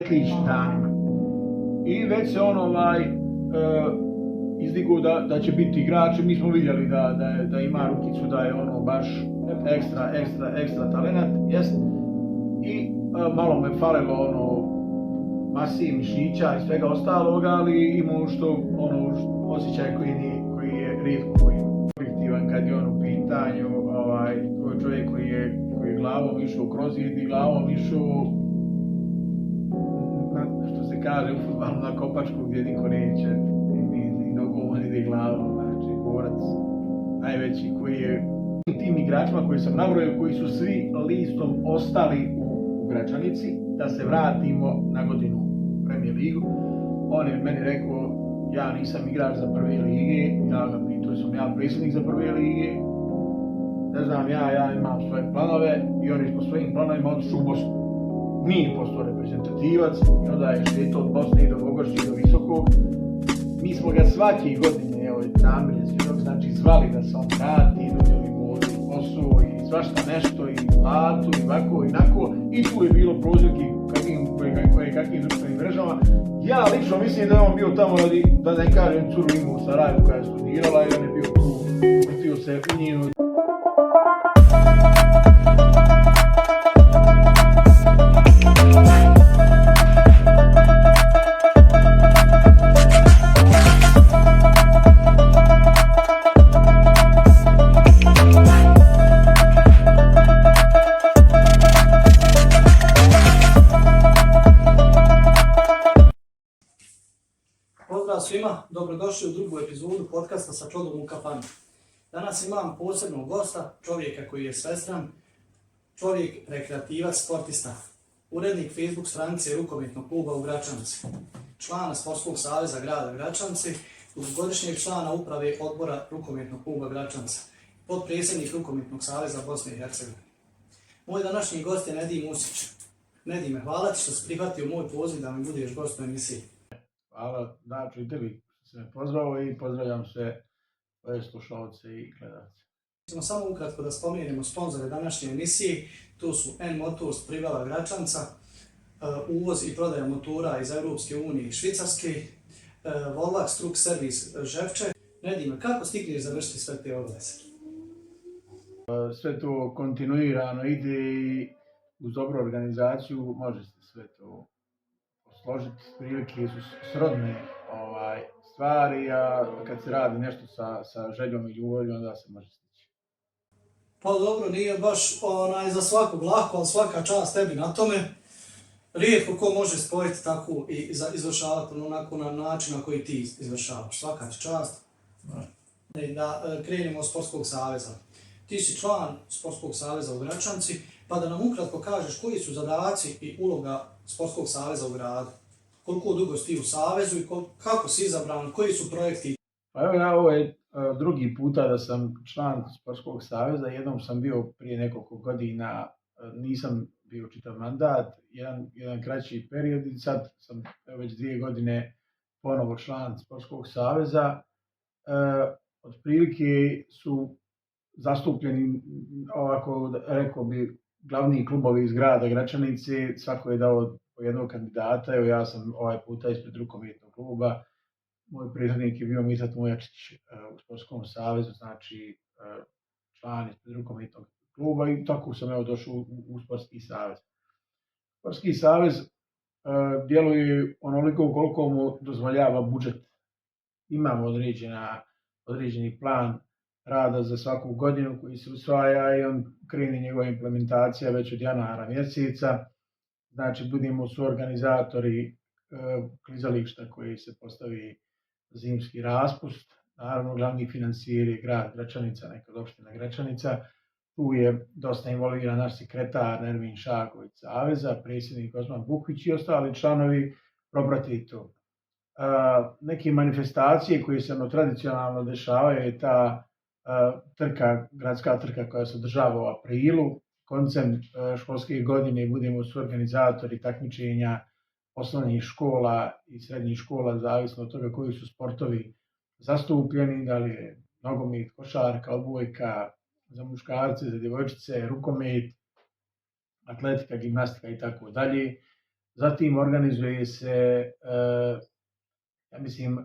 sličnim danima. I već se on izdigao da će biti igrač. Mi smo vidjeli da ima rukicu, da je ono baš ekstra talenat, jest. I malo me falilo ono masi, mišića i svega ostaloga, ali imao što ono osjećaj koji je rijetko objektivan kad je on u pitanju. To je čovjek koji je glavom išao kroz zid i glavom išao, što se kaže u fudbalu, na kopačku gdje niko neće, ni nogom, ni glavom. Znači, borac najveći koji je tim igračima koji sam nabrojio, koji su svi listom ostali u Gračanici, da se vratimo na godinu u Premier ligu. On je meni rekao, ja nisam igrač za prve lige, ja ga pitao sam ja predsjednik za prve lige, ne znam, ja imam svoje planove i on je po svojim planovima otišao u Bosnu. Nije postao reprezentativac i onda je šetao od Bosne i do Bogorđa i do Visokog. Mi smo ga svake godine, evo Damir je svjedok, znači zvali da se on vrati, nudili mu posao i svašta nešto i platu i ovako i onako. I tu je bilo prozivki kakvim društvenim mrežama. Ja lično mislim da je on bio tamo radi, da ne kažem, curu ima u Sarajevu koja je studirala i on je bio tu, vrtio se u njenu. Pozdrav svima, dobrodošli u drugu epizodu podcasta sa Čodom u kafani. Danas imam posebnog gosta, čovjeka koji je svestran, čovjek rekreativac, sportista, urednik Facebook stranice Rukometnog kluba u Gračanci, člana Sportskog saveza grada Gračanci, dugogodišnjeg člana uprave odbora Rukometnog kluba Gračanca, potpredsjednik Rukometnog saveza Bosne i Hercegovine. Moj današnji gost je Nedim Usić. Nedime, hvala ti što si prihvatio moj poziv da mi budeš gost u emisiji. Hvala, znači i tebi se me pozvao i pozdravljam sve slušalce i gledalce. Ćemo samo ukratko da spomenemo sponzore današnje emisije. Tu su N-Motors Privala Gračanca, uvoz i prodaja motora iz Europske unije i Švicarske, Volvax Truck Service Ževče. Nedime, kako stigneš završiti sve te obaveze? Sve to kontinuirano ide i uz dobru organizaciju može se sve to složiti. Prilike su srodne stvari, a kad se radi nešto sa željom i ljubavlju, onda se može stići. Pa dobro, nije baš za svakog lako, ali svaka čast tebi na tome. Rijetko ko može spojiti tako i izvršavati onako na način na koji ti izvršavaš. Svaka ti čast. Da krenemo od Sportskog saveza. Ti si član Sportskog saveza u Gračanci, pa da nam ukratko kažeš koji su zadaci i uloga Sportskog saveza u gradu. Koliko dugo si ti u savezu i kako si izabran, koji su projekti? Pa evo ja ovo je drugi puta da sam član Sportskog saveza. Jednom sam bio prije nekoliko godina, nisam bio čitav mandat, jedan kraći period i sad sam već 2 godine ponovo član Sportskog saveza. Otprilike su zastupljeni, ovako rekao bi, glavni klubovi iz grada Gračanice, svako je dao po jednog kandidata. Evo ja sam ovaj puta ispred Rukometnog kluba, moj prethodnik je bio Mitat Mujačić u Sportskom savezu, znači član ispred Rukometnog kluba i tako sam došao u Sportski savez. Sportski savez djeluje onoliko koliko mu dozvoljava budžet. Imamo određeni plan rada za svaku godinu koji se usvaja i on krene njegova implementacija već od januara mjeseca. Znači, budemo suorganizatori klizališta koji se postavi zimski raspust. Naravno, glavni financijer je grad Gračanica, nekad opština Gračanica. Tu je dosta involviran naš sekretar Nermin Šaković saveza, predsjednik Osman Bukvić i ostali članovi proprate to. Neke manifestacije koje se tradicionalno dešavaju je ta gradska trka koja se održava u aprilu. Koncem školske godine budemo suorganizatori takmičenja osnovnih škola i srednjih škola, zavisno od toga koji su sportovi zastupljeni, da li je nogomet, košarka, odbojka, za muškarce, za djevojčice, rukomet, atletika, gimnastika i tako dalje. Zatim organizuje se, ja mislim,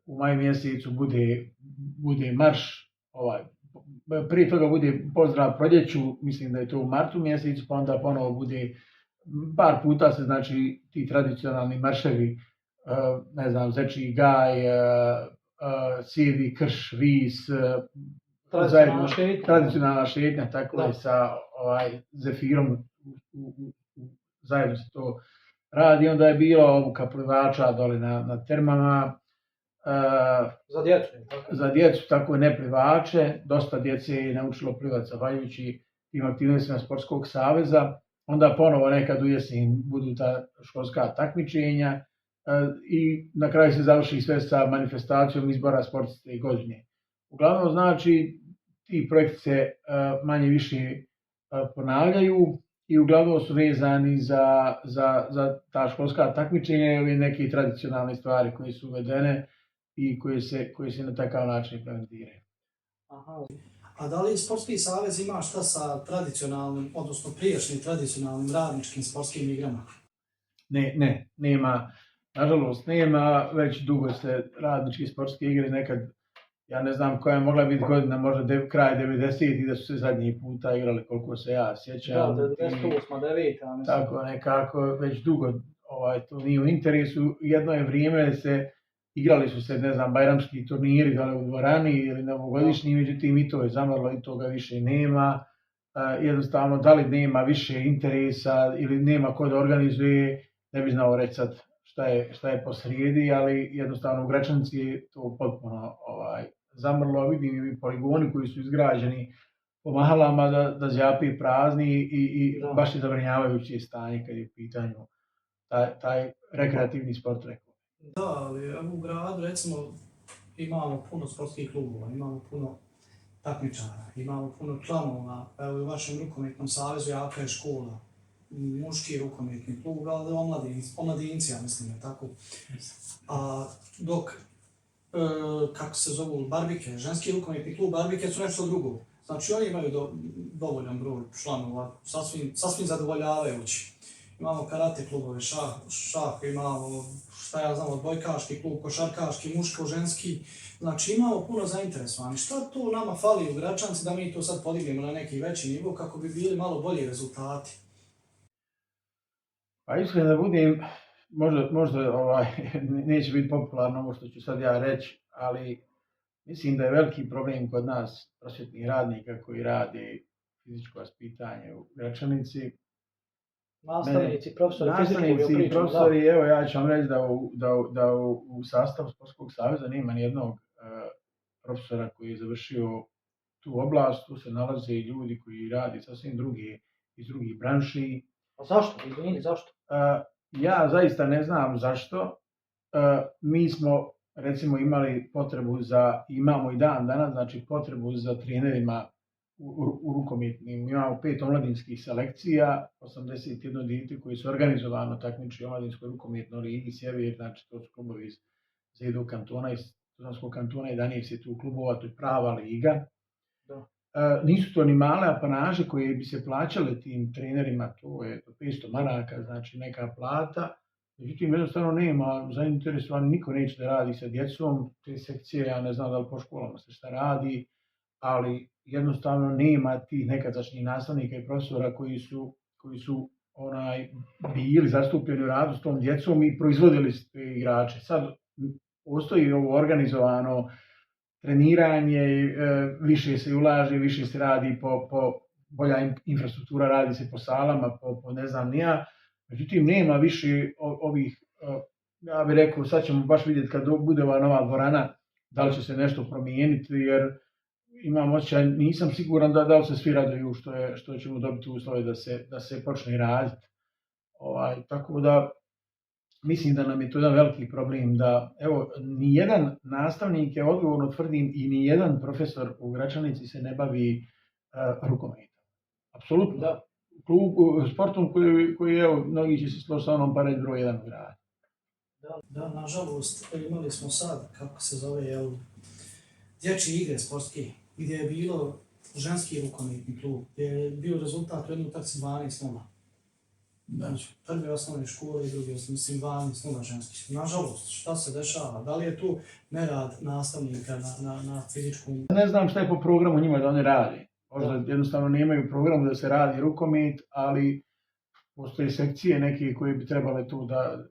u maju mjesecu bude marš, prije toga bude pozdrav proljeću, mislim da je to u martu mjesecu, pa onda ponovo bude, par puta se, znači, ti tradicionalni marševi, ne znam, Zečji gaj, Cijevi krš, Vis, tradicionalna šetnja, tako je sa Zefirom, zajedno se to radi. Onda je bilo obuka plivača dole na termama, za djecu, tako i ne plivače. Dosta djece je naučilo plivati zahvaljujući tim aktivnostima Sportskog saveza. Onda ponovo nekad u jesen budu ta školska takmičenja i na kraju se završi sve sa manifestacijom izbora sportiste godine. Uglavnom, znači, ti projekti se manje više ponavljaju i uglavnom su vezani za ta školska takmičenja ili neke tradicionalne stvari koje su uvedene i koje se na takav način implementiraju. A da li Sportski savez ima šta sa tradicionalnim, odnosno prijašnjim tradicionalnim radničkim sportskim igrama? Ne, nema. Nažalost, nema. Već dugo se radničke sportske igre nekad, ja ne znam koja je mogla biti godina, možda kraj 90-ih da su se zadnji puta igrali, koliko se ja sjećam. Da, 98-9. Tako nekako, već dugo to nije u interesu. Jedno je vrijeme igrali su se, ne znam, bajramski turniri u dvorani ili novogodišnji, međutim i to je zamrlo i toga više nema. Jednostavno, da li nema više interesa ili nema ko da organizuje, ne bi znao reći sad šta je posrijedi, ali jednostavno u Gračanici je to potpuno zamrlo. Vidim i poligoni koji su izgrađeni po mahalama da zjapi prazni i baš je zabrinjavajuće stanje kad je u pitanju taj rekreativni sport. Da, ali u gradu recimo imamo puno sportskih klubova, imamo puno takmičara, imamo puno članova, evo i u vašem rukometnom savezu jaka je škola, muški rukometni klub, ali omladinci, ja mislim, je tako. A dok, kako se zovu, Barbike, ženski rukometni klub Barbike su nešto drugo. Znači oni imaju dovoljan broj članova, sasvim zadovoljavajući. Imamo karate klubove, šah, imamo, odbojkaški klub, košarkaški, muško, ženski. Znači imamo puno zainteresovani. Šta tu nama fali u Gračanci da mi to sad podignemo na neki veći nivo kako bi bili malo bolji rezultati? Pa iskreno da budem, možda neće biti popularno ovo što ću sad ja reći, ali mislim da je veliki problem kod nas prosvjetnih radnika koji rade fizičko vaspitanje u Gračanici. Nastavnici, profesori, evo ja ću vam reći da u sastavu Sportskog saveza nema nijednog profesora koji je završio tu oblast. Tu se nalaze i ljudi koji radi sasvim iz drugih branši. A zašto? Izvini, zašto? Ja zaista ne znam zašto. Mi smo recimo imali potrebu imamo i dan danas, znači potrebu za trenerima u rukometnim. Imamo 5 omladinskih selekcija, 81 dijete koji su organizovano takmiči u omladinskoj rukometnoj ligi Sjever, znači to su klubovi iz Zedog kantona, iz Tuzlanskog kantona, 11 je tu klubova, to je prava liga. Nisu to ni male apanaže koje bi se plaćale tim trenerima, to je 500 maraka, znači neka plata. Međutim, jednostavno nema zainteresovan, niko neće da radi sa djecom, te sekcije, ja ne znam da li po školama se šta radi, ali jednostavno nema tih nekadašnjih nastavnika i profesora koji su bili zastupljeni u radu s tom djecom i proizvodili te igrače. Sad postoji ovo organizovano treniranje, više se ulaže, više se radi po bolja infrastruktura, radi se po salama, po ne znam nija. Međutim, nema više ovih, ja bih rekao, sad ćemo baš vidjeti kad bude ova nova dvorana, da li će se nešto promijeniti, jer imam osjećaj, nisam siguran da li se svi raduju što ćemo dobiti uslove da se počne raditi. Tako da, mislim da nam je to jedan veliki problem da, evo, nijedan nastavnik, je odgovorno tvrdim, i nijedan profesor u Gračanici se ne bavi rukometom. Apsolutno. Da. Sportom koji evo, mnogi će se složiti sa onom pa reći broj 1 u gradu. Da, nažalost, imali smo sad, kako se zove, dječje igre sportske, gdje je bilo ženski rukometni klub, gdje je bio rezultat u jednoj utakmici 12-0. Znači, prve osnovne škole i druge, mislim, 12 ženskih. Nažalost, šta se dešava? Da li je tu nerad nastavnika na fizičkom? Ne znam šta je po programu njima da oni radi. Možda jednostavno nemaju programu da se radi rukomet, ali postoje sekcije neke koje bi trebale tu da...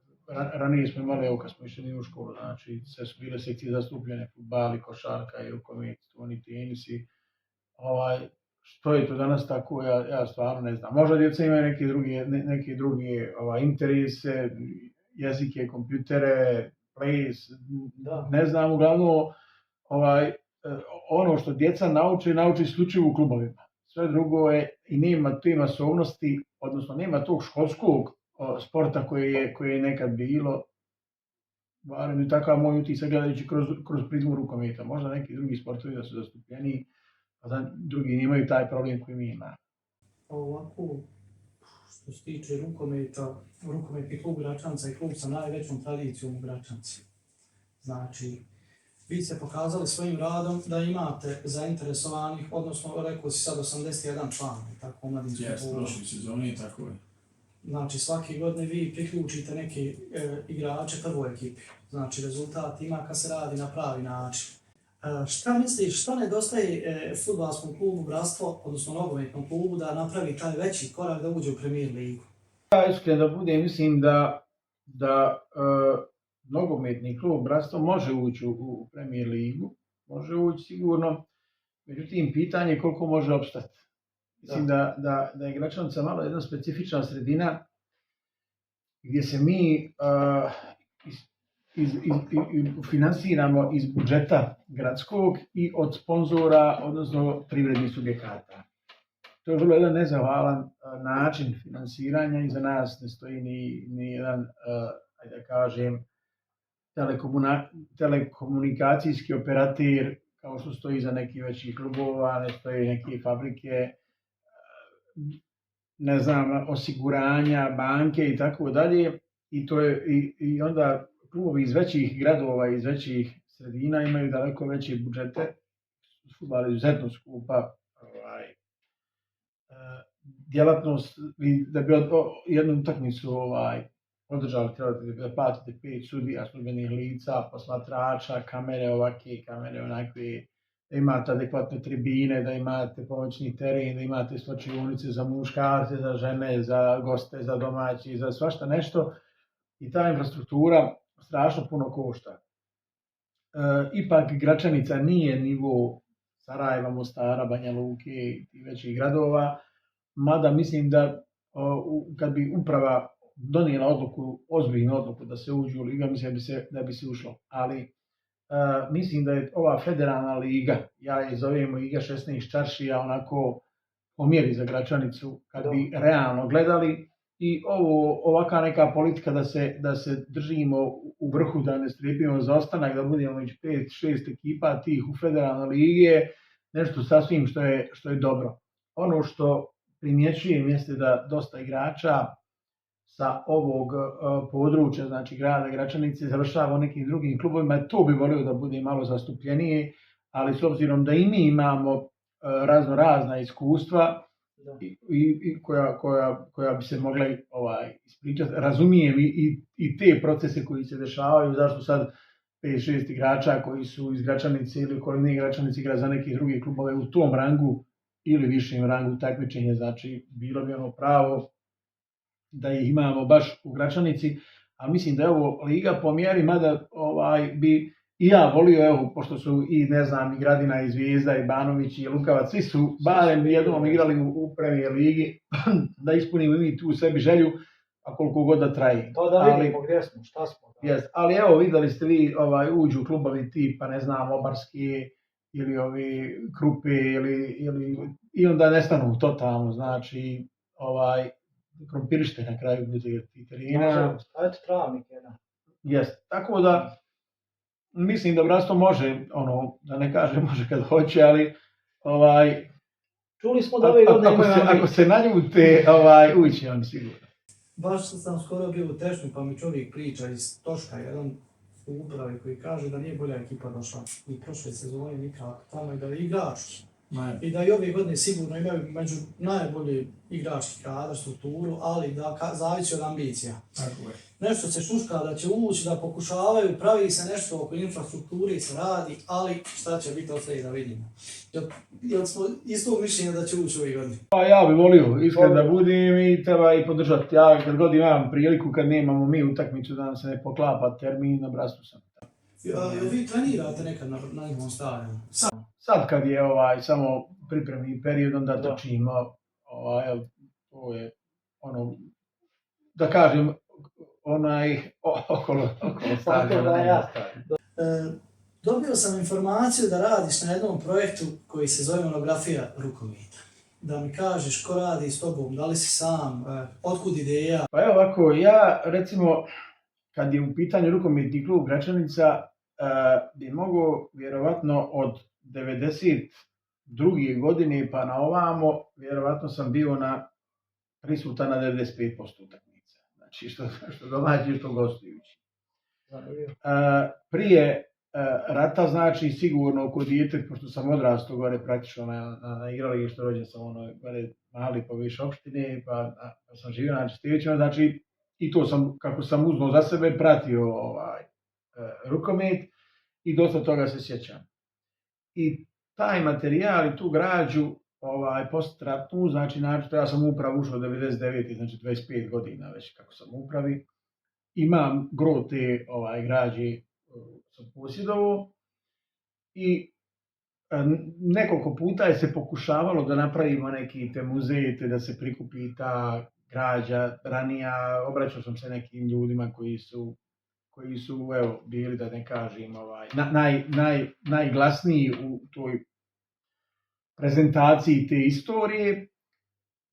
Ranije smo imali, evo kad smo išli u školu, znači sve su bile sekcije zastupljene, fudbali, košarka i rukomet, oni tenisi. Što je to danas tako, ja stvarno ne znam. Možda djeca imaju neke druge interese, jezike, kompjutere, ples, ne znam, uglavnom ono što djeca nauči isključivo u klubovima. Sve drugo je i nema te masovnosti, odnosno nema tog školskog sporta koje je nekad bilo. Barem je takav moj utisak gledajući kroz prizmu rukometa. Možda neki drugi sportovi da su zastupljeniji, a da drugi nemaju taj problem koji mi ima. Ovako, što se tiče rukometa, rukometni klub Gračanca je klub sa najvećom tradicijom u Gračanci. Znači, vi ste pokazali svojim radom da imate zainteresovanih, odnosno rekao si sad 81 član, tako u mladinskom klubu. Jes, prošli sezoni, tako je. Znači, svake godine vi priključite neke igrače prvoj ekipi. Znači, rezultat ima kad se radi na pravi način. Šta misliš, što nedostaje fudbalskom klubu Bratstvo, odnosno nogometnom klubu, da napravi taj veći korak da uđe u Premier ligu? Ja iskreno da budem, mislim da nogometni klub Bratstvo može ući u Premier ligu, može ući sigurno, međutim pitanje je koliko može opstati. Mislim da je Gračanica malo jedna specifična sredina gdje se mi finansiramo iz budžeta gradskog i od sponzora, odnosno privrednih subjekata. To je vrlo jedan nezahvalan način finansiranja i za nas ne stoji ni jedan, ajde da kažem, telekomunikacijski operater kao što stoji iza nekih većih klubova, ne stoji neke fabrike, ne znam, osiguranja, banke i tako dalje. I onda klubovi iz većih gradova, iz većih sredina imaju daleko veće budžete. Fudbal je izuzetno skupa djelatnost. Da bi jednu utakmicu održali, trebate da platite 5 sudija, službenih lica, posmatrača, kamere ovakve, kamere onakve, da imate adekvatne tribine, da imate pomoćni teren, da imate slačionice za muškarce, za žene, za goste, za domaći, za svašta nešto. I ta infrastruktura strašno puno košta. Ipak Gračanica nije nivo Sarajeva, Mostara, Banja Luke i većih gradova, mada mislim da kad bi uprava donijela ozbiljnu odluku da se uđe u liga, mislim da bi se ušlo. Ali mislim da je ova federalna liga, ja je zovem Liga 16 čaršija, onako po mjeri za Gračanicu, kad bi realno gledali. I ovaka neka politika da se držimo u vrhu, da ne strepimo za ostanak, da budemo među 5-6 ekipa tih u federalnoj ligi je nešto sasvim što je dobro. Ono što primjećujem jeste da dosta igrača sa ovog područja, znači grada Gračanice, završava u nekim drugim klubovima. To bi volio da bude malo zastupljenije, ali s obzirom da i mi imamo razna iskustva, koja bi se mogla ispričati. Razumijem i te procese koji se dešavaju, zašto sad 5-6 igrača koji su iz Gračanice ili okoline Gračanice igra za neke druge klubove u tom rangu ili višem rangu takmičenja, znači bilo bi ono pravo da ih imamo baš u Gračanici, a mislim da je ovo liga po mjeri, mada bi i ja volio, evo, pošto su i, ne znam, i Gradina, i Zvijezda, i Banović, i Lukavac, svi su barem jednom igrali u Premier ligi, da ispunimo mi tu sebi želju, a koliko god da traje. To da vidimo gdje smo, šta smo. Jest, ali evo, vidjeli ste vi, uđu klubovi tipa, ne znam, Obarski, ili ovi Krupe, i onda nestanu totalno, znači, krompirište na kraju bude tih terena. Eto travnik jedan. Jest, tako da, mislim da Bratstvo može, da ne kažem može kad hoće, ali čuli smo da ove godine ako se naljute, ući on sigurno. Baš sam skoro bio u Tešnju, pa mi čovjek priča iz Toška, jedan u upravi koji kaže da nije bolja ekipa došla i prošle sezone nikako tamo i da je igrač I da i ove godine sigurno imaju među najbolji igrački kadar, strukturu, ali da zavisi od ambicija. Tako je. Nešto se šuška da će ući, da pokušavaju, pravi se nešto oko infrastrukture se radi, ali šta će biti ostaje da vidimo. Jel smo isto mišljenja da će ući ove godine? Pa ja bih volio, iskreno da budem i treba i podržati. Ja kad god imam priliku, kad nemamo mi utakmicu da nam se ne poklapa termin, na brastu sam. Vi trenirate nekad na njihovom stadionu? Sad kad je samo pripremni period, onda trčimo, to je ono, da kažem, okolo stadiona. Dobio sam informaciju da radiš na jednom projektu koji se zove Monografija rukometa. Da mi kažeš ko radi s tobom, da li si sam, otkud ideja? Pa evo ovako, ja recimo, kad je u pitanju rukometni klub Gračanica, bi mogao vjerovatno od 92. godine pa na ovamo, vjerovatno sam bio prisutan na 95% utakmica. Znači što domaći, što gostujući. Prije rata, znači sigurno kod dijete, pošto sam odrastao gore praktično na igralištu, rođen sam gore mali po više opštine, pa sam živio na Čestivićima, znači i to sam, kako sam uznao za sebe, pratio rukomet i dosta toga se sjećam. I taj materijal i tu građu postratnu, znači ja sam u upravu ušao 99. znači 25 godina već kako sam u upravi. Imam gro te građe sam posjedovao i nekoliko puta je se pokušavalo da napravimo neki te muzeje, da se prikupi ta građa ranija. Obraćao sam se nekim ljudima koji su evo, bili, da ne kažem, najglasniji u toj prezentaciji te istorije.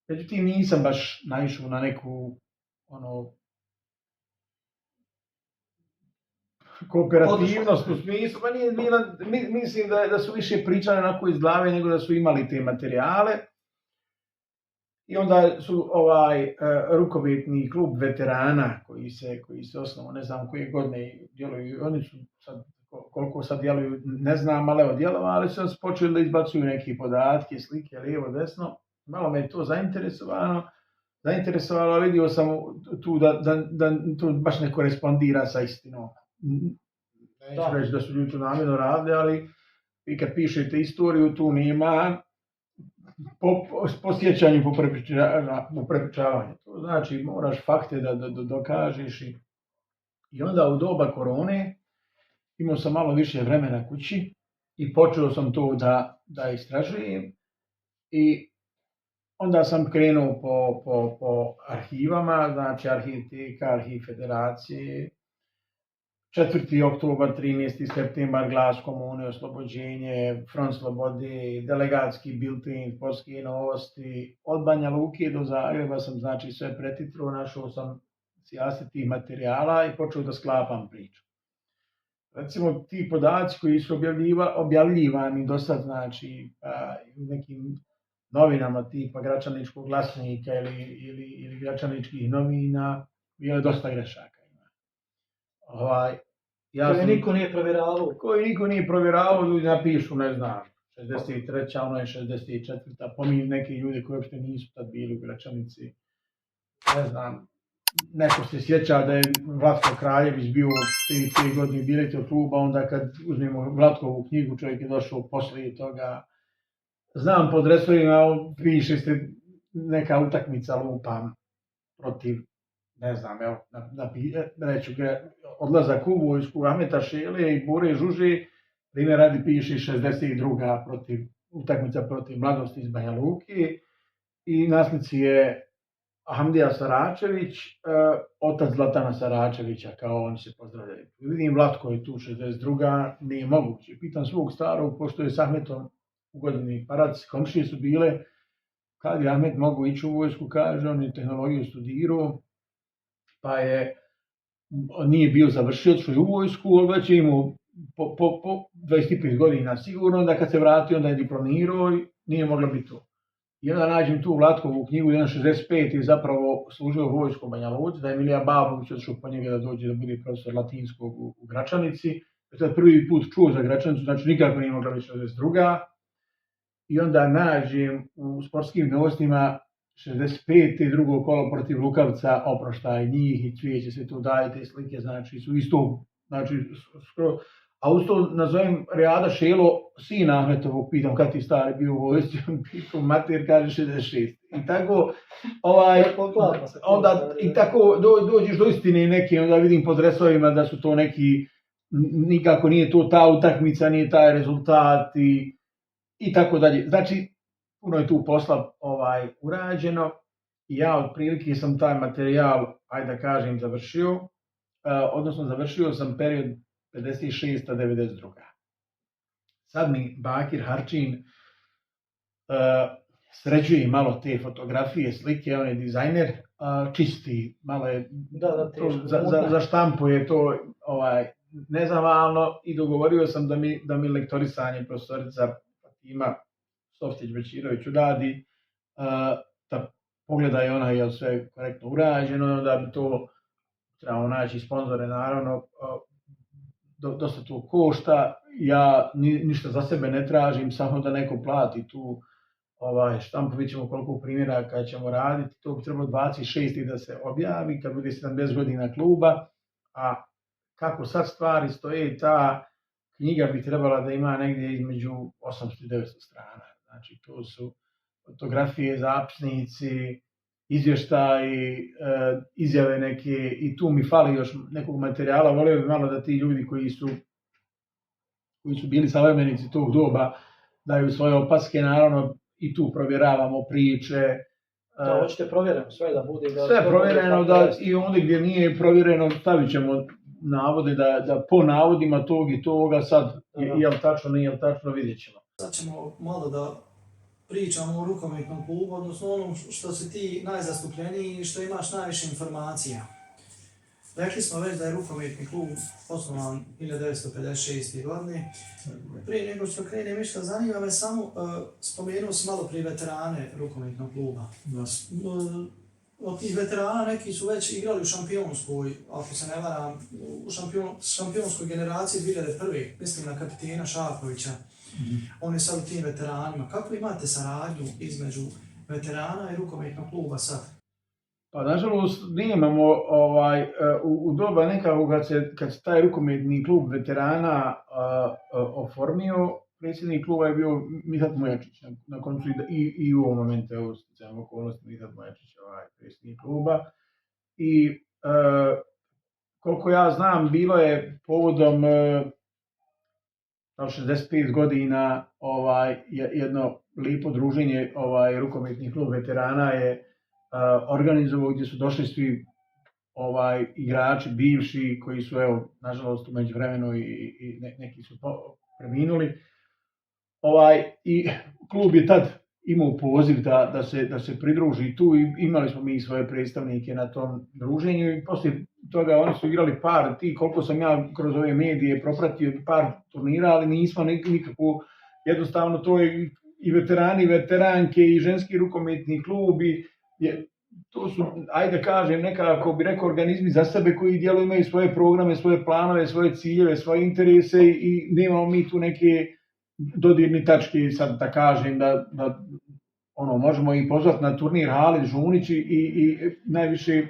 Međutim, nisam baš naišao na neku kooperativnost u smislu, pa nije bila, mislim da su više pričali onako iz glave nego da su imali te materijale. I onda su rukometni klub veterana koji se osnovao, ne znam koje godine djeluju, oni su sad, koliko sad djeluju, ne znam, ali evo djelovali su, počeli da izbacuju neke podatke, slike, lijevo, desno. Malo me je to zainteresovalo, vidio sam tu da to baš ne korespondira sa istinom. Neću reći da su ljudi to namjerno radili, ali vi kad pišete istoriju, tu nema po sjećanju, po prepričavanju. To znači moraš fakte da dokažeš. I onda u doba korone imao sam malo više vremena kući i počeo sam to da istražujem. I onda sam krenuo po arhivama, znači arhiv TK, arhiv Federacije, 4. oktobar, 13. septembar, Glas komune, oslobođenje, Front slobode, delegatski bilten, sportske novosti. Od Banja Luke do Zagreba sam znači sve pretitruo, našao sam sjase tih materijala i počeo da sklapam priču. Recimo ti podaci koji su objavljivani do sad, znači u nekim novinama tipa Gračaničkog glasnika ili Gračaničkih novina, bilo je dosta grešaka. Koji niko nije provjeravao. Koji niko nije provjeravao, ljudi napišu, ne znam, 63. ono je 64. Pominju neki ljudi koji uopšte nisu tad bili u Gračanici. Ne znam, neko se sjeća da je Vlatko Kraljević bio 3 godine direktor kluba, onda kad uzmemo Vlatkovu knjigu, čovjek je došao poslije toga. Znam pod resovima, piše se neka utakmica lupam protiv, ne znam, evo, reću odlazak u vojsku Ahmeta Šele i Bore Žuže, primjer radi piše 62. utakmica protiv Mladosti iz Banja Luke i naslici je Hamdija Saračević, otac Zlatana Saračevića, kao oni se pozdravljaju. Vidim, Vlatko je tu 62. nije moguće. Pitam svog starog, pošto je s Ahmetom u godini parac, komšije su bile, kad je Ahmet mogu ići u vojsku, kaže, on je tehnologiju studirao, pa nije bio završio, što je u vojsku, ali već je imao po 25 godina sigurno, onda kad se vratio, onda je diplomirao i nije moglo biti to. I onda nađem tu Vlatkovu knjigu, 1.65 je zapravo služio u vojsku u Banja Luci, da je Milija Babović odšao po njega da dođe da bude profesor latinskog u Gračanici. Sad prvi put čuo za Gračanicu, znači nikako nije mogla biti 62. i onda nađem u sportskim novostima 65. drugo kolo protiv Lukavca, oproštaj njih i cvijeće se tu daje, te slike, znači su isto, znači skoro, a uz to nazovem Rijada Šelo, sina Ahmetovog, pitam kad ti stari bio u vojsci, pitam mater, kaže 66. I tako, onda i tako dođeš do istine neke, onda vidim po dresovima da su to neki, nikako nije to ta utakmica, nije taj rezultat i tako dalje. Znači, puno je tu posla urađeno i ja otprilike sam taj materijal, ajde da kažem, završio, odnosno završio sam period 56-92. Sad mi Bakir Harčin sređuje malo te fotografije, slike, on je dizajner, čisti, malo je, za štampu je to nezavalno i dogovorio sam da mi lektorisanje profesorica Fatima Softić-Bećirović uradi, da pogleda i ona je sve korektno urađeno, da bi to trebamo naći sponzore, naravno, dosta to košta, ja ništa za sebe ne tražim, samo da neko plati tu štampu, vidjet ćemo koliko primjeraka ćemo raditi, to bi trebalo 26. da se objavi, kad bude 70 godina kluba, a kako sad stvari stoje, ta knjiga bi trebala da ima negdje između 800 i 900 strana, znači to su fotografije, zapisnici, izvještaji, izjave neke i tu mi fali još nekog materijala, volio bi malo da ti ljudi koji su bili savremenici tog doba daju svoje opaske, naravno i tu provjeravamo priče. Da, hoćete provjereno, sve da bude. Sve provjereno, da i onda gdje nije provjereno stavit ćemo navode da po navodima tog i toga sad je li tačno, nije tačno, vidjet ćemo. Sad ćemo malo da pričamo o rukometnom klubu, odnosno onom što si ti najzastupljeniji i što imaš najviše informacija. Rekli smo već da je rukometni klub osnovan 1956. godine. Prije nego što krenem išta, zanima me samo, spomenuo si malo prije veterane rukometnog kluba. Od tih veterana neki su već igrali u šampionskoj, ako se ne varam, u šampionskoj generaciji 2001. Mislim na kapitena Šakovića. On je sad u tim veteranima. Kako imate saradnju između veterana i rukometnog kluba sad? Pa nažalost nemamo u doba nekako kad se taj rukometni klub veterana oformio, predsjednik kluba je bio Mithat Mujačić, na koncu i u ovom momentu, evo sticajem okolnosti, Mithat Mujačić predsjednik kluba. I koliko ja znam, bilo je povodom 65 godina jedno lijepo druženje, rukometni klub veterana je organizovao gdje su došli svi igrači bivši koji su, evo, nažalost u međuvremenu i neki su preminuli. I klub je tad imao poziv da se pridruži tu i imali smo mi svoje predstavnike na tom druženju i poslije toga oni su igrali par, koliko sam ja kroz ove medije propratio par turnira, ali nismo nikako, jednostavno to je i veterani, i veteranke, i ženski rukometni klubi, to su, ajde kažem, nekako bi rekao organizmi za sebe koji djeluju, imaju svoje programe, svoje planove, svoje ciljeve, svoje interese i nemamo mi tu neke dodirni tačke, sad da kažem, da možemo i pozvati na turnir Halid Žunić i najviše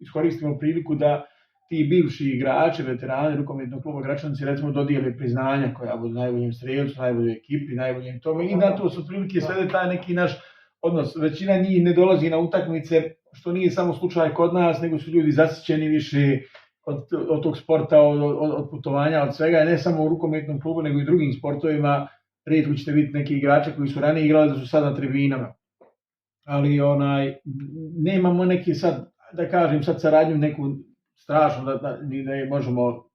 iskoristimo priliku da ti bivši igrači, veterani rukometnog kluba Gračanici, recimo dodijeli priznanja koja budu najboljim strelcu, najboljoj ekipi, najboljim tome i na to su prilike svede taj neki naš odnos. Većina njih ne dolazi na utakmice, što nije samo slučaj kod nas, nego su ljudi zasićeni više od tog sporta, od putovanja, od svega, ne samo u rukometnom klubu, nego i drugim sportovima. Rijetko ćete vidjeti neki igrače koji su ranije igrali da su sad na tribinama. Ali nemamo neki sad, da kažem, sad saradnju neku strašnu, da je možemo,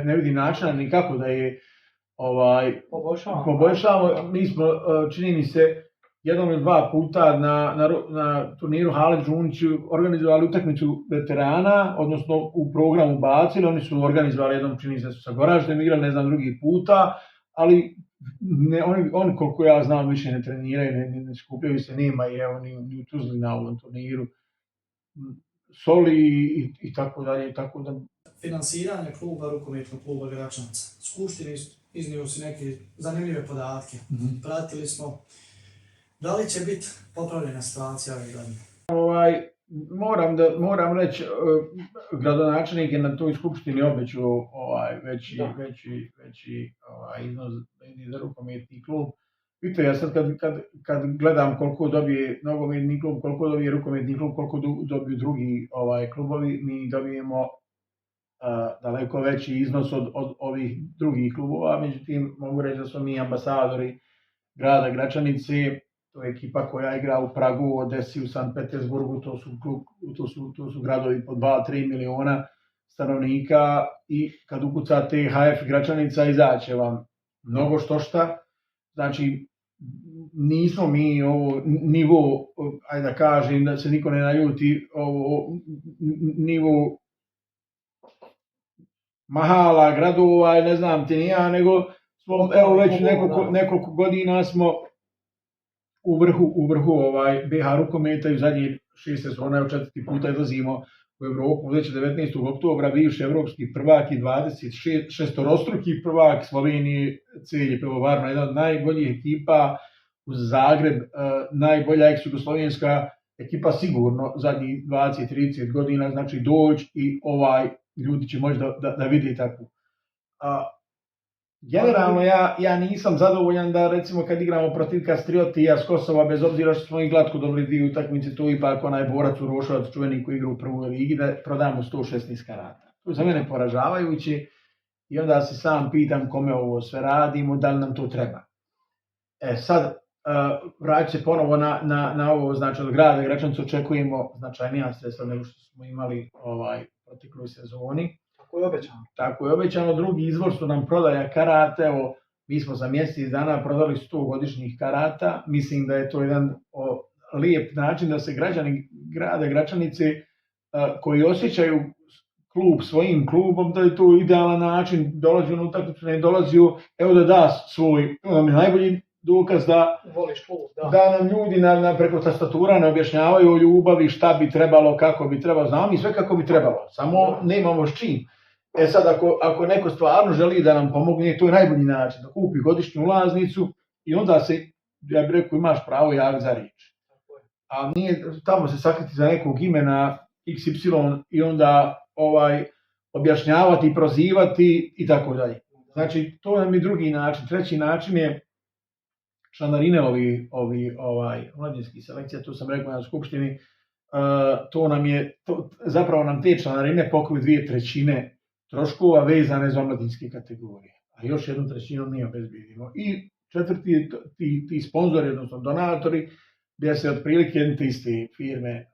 ne vidim načina nikako da je poboljšavamo. Mi smo, čini mi se, jednom ili dva puta na turniru Halid Žunić organizovali utakmicu veterana, odnosno u programu bacili, oni su organizovali jednom, čini se, sa Goraždem, igrali ne znam drugi puta, ali oni koliko ja znam više ne treniraju, ne skupljaju se, nema je ni u Tuzli na ovom turniru, soli i tako dalje. Finansiranje kluba, rukometnog kluba Gračanaca. Skupštini iznio si neke zanimljive podatke. Pratili smo. Da li će biti popravljena situacija ove godine? Moram reći, gradonačelnik je na toj skupštini obećao veći iznos za rukometni klub. Vidite, ja sad kad gledam koliko dobije nogometni klub, koliko dobije rukometni klub, koliko dobiju drugi klubovi, mi dobijemo daleko veći iznos od ovih drugih klubova. Međutim, mogu reći da smo mi ambasadori grada Gračanice. To je ekipa koja igra u Pragu, Odesi, u Sankt Petersburgu, to su gradovi po 2-3 miliona stanovnika i kad ukucate HF Gračanica izaće vam mnogo šta. Znači, nismo mi ovo nivo, ajde da kažem, da se niko ne naljuti, ovo nivo mahala, gradova, ne znam ti ni ja, nego smo, evo već nekoliko godina smo u vrhu BH rukometa i u zadnjih 6 sezona, 4 puta izlazimo u Evropu. Već 19. oktobra bivši evropski prvak i 26-rostruki prvak Slovenije, Celje Pivovarno, jedna od najboljih ekipa uz Zagreb, najbolja ex-jugoslovenska ekipa sigurno zadnjih 20-30 godina, znači doći i ljudi će moći da vidi takvu. Generalno ja nisam zadovoljan da recimo kad igramo protiv Kastriotija s Kosova, bez obzira što smo i glatko dobili 2 utakmice, to ipak onaj borac Urošovac čuveni koji igra u prvoj ligi, da prodamo 116 karata. To je za mene poražavajuće i onda se sam pitam kome ovo sve radimo, da li nam to treba. Sad, vraću se ponovo na ovo, znači od grada Gračanice očekujemo značajnija sredstva nego što smo imali protekloj sezoni. Tako je obećano. Drugi izvor su nam prodaja karata. Evo, mi smo za mjesec dana prodali 100 godišnjih karata. Mislim da je to jedan lijep način da se građani grada Gračanice koji osjećaju klub svojim klubom, da je to idealan način, dolazi na utakmicu, ne dolazi, evo da svoj, nam je najbolji dokaz da voliš klub, da nam ljudi preko tastatura ne objašnjavaju o ljubavi, šta bi trebalo, kako bi trebalo. Znamo mi sve kako bi trebalo, samo nemamo s čim. Sad, ako neko stvarno želi da nam pomogne, to je najbolji način, da kupi godišnju ulaznicu i onda se, ja bih rekao, imaš pravo javiti za riječ. A nije tamo se sakriti za nekog imena XY i onda objašnjavati i prozivati i tako dalje. Znači, to nam je drugi način. Treći način je članarine mladinskih selekcija, to sam rekao na skupštini, zapravo nam te članarine pokriju 2/3 troškova vezane za omladinske kategorije, a još 1/3 mi obezbedimo. I četvrti ti sponzori, odnosno donatori, gdje se otprilike jedni te iste firme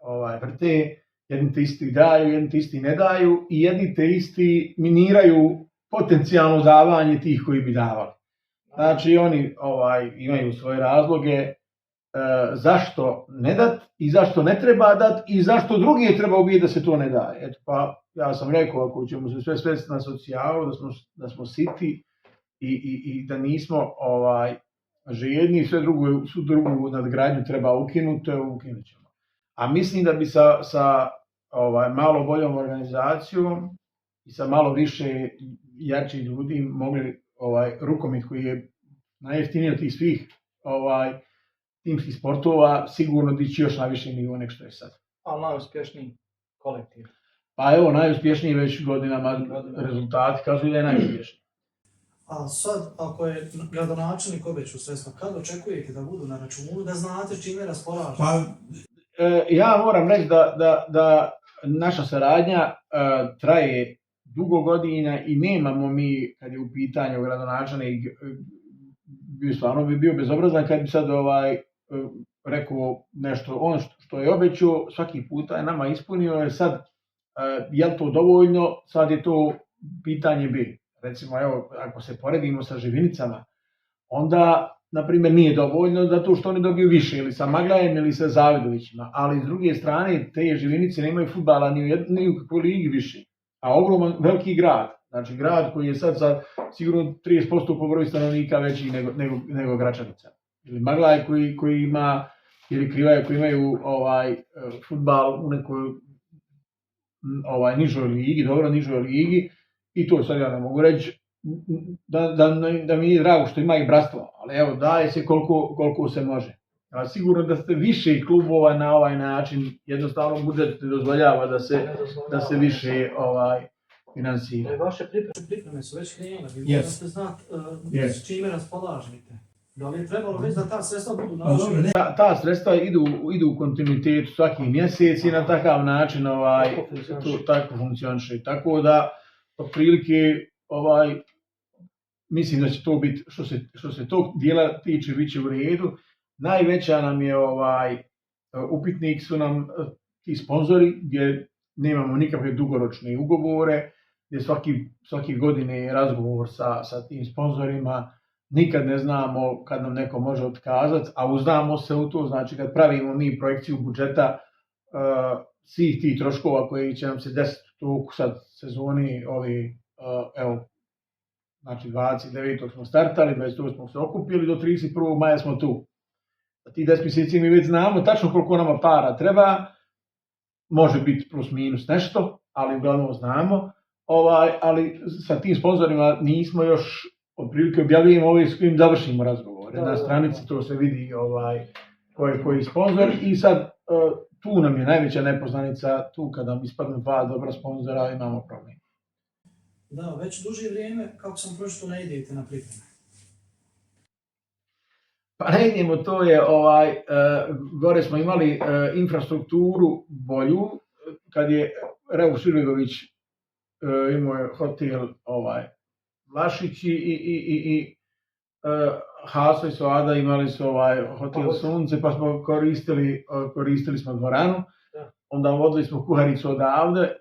vrte, jedni te isti daju, jedni te isti ne daju i jedni te isti miniraju potencijalno davanje tih koji bi davali. Znači oni imaju svoje razloge zašto ne dat i zašto ne treba dat i zašto drugi je trebao biti da se to ne daje. Eto, pa ja sam rekao, ako ćemo se sve svesti na socijalu, da smo siti i da nismo željni, sve drugu nadgradnju treba ukinuti, ukinut ćemo. A mislim da bi sa malo boljom organizacijom i sa malo više jačih ljudi mogli rukomet koji je najjeftiniji od tih svih timskih sportova sigurno dići još na više nivo nek što je sad. A najuspješniji kolektiv? Pa evo, najuspješniji već godinama rezultati kažu da je najuspješniji. A sad, ako je gradonačelnik obećao sredstva, kad očekujete da budu na računu, da znate čime raspolažete? Pa, ja moram reći da naša saradnja traje dugo godina i nemamo mi, kad je u pitanju gradonačelnik, stvarno bi bio bezobrazan kad bi sad rekao nešto, on što je obećao, svaki puta je nama ispunio, je sad, je li to dovoljno, sad je to pitanje B. Recimo, evo, ako se poredimo sa Živinicama, onda, na primjer, nije dovoljno zato što oni dobiju više, ili sa Maglajem, ili sa Zavidovićima, ali s druge strane, te Živinice nemaju fudbala ni u kakvoj ligi više, a ogroman veliki grad, znači grad koji je sad sa sigurno 30% po broju stanovnika veći nego Gračanica. Ili Maglaj koji ima, ili Krivaje koji imaju fudbal u nekoj nižoj ligi, dobro nižoj ligi, i to sad ja ne mogu reći, da mi je drago što ima i bratstvo, ali evo, daje se koliko se može. A sigurno da ste više klubova na ovaj način, jednostavno budžet ne dozvoljava da se više finansira. Vaše pripreme su već krenule, vi morate znati s čime raspolažete. Da li je trebalo već da ta sredstva budu navršena? Ta sredstva idu u kontinuitetu svaki mjesec i na takav način tako funkcioniše. Tako da, otprilike, mislim da će to biti, što se tog dijela tiče, bit će u redu. Najveća nam je upitnik su nam ti sponzori, gdje nemamo nikakve dugoročne ugovore, gdje svaki godine je razgovor sa tim sponzorima, nikad ne znamo kad nam neko može otkazati, a uzdamo se u to, znači kad pravimo mi projekciju budžeta svih tih troškova koji će nam se desiti u sad sezoni, znači 29. smo startali, 28. smo se okupili, do 31. maja smo tu. Ti 10 mjeseci mi već znamo tačno koliko nama para treba, može biti plus minus nešto, ali uglavnom znamo, ali sa tim sponzorima nismo još, otprilike objavljujemo ove s kojim završimo razgovore. Na stranici to se vidi koji je sponzor i sad tu nam je najveća nepoznanica, tu kad nam ispadne dva dobra sponzora imamo problem. Da, već duže vrijeme, kako sam pročito, ne idete na pripreme. Pa ne idemo, to je, gore smo imali infrastrukturu bolju, kad je Revo Širbegović imao hotel Vlašić i Haso i Soada imali su hotel Sunce, pa smo koristili smo dvoranu, onda vodili smo kuharicu odavde.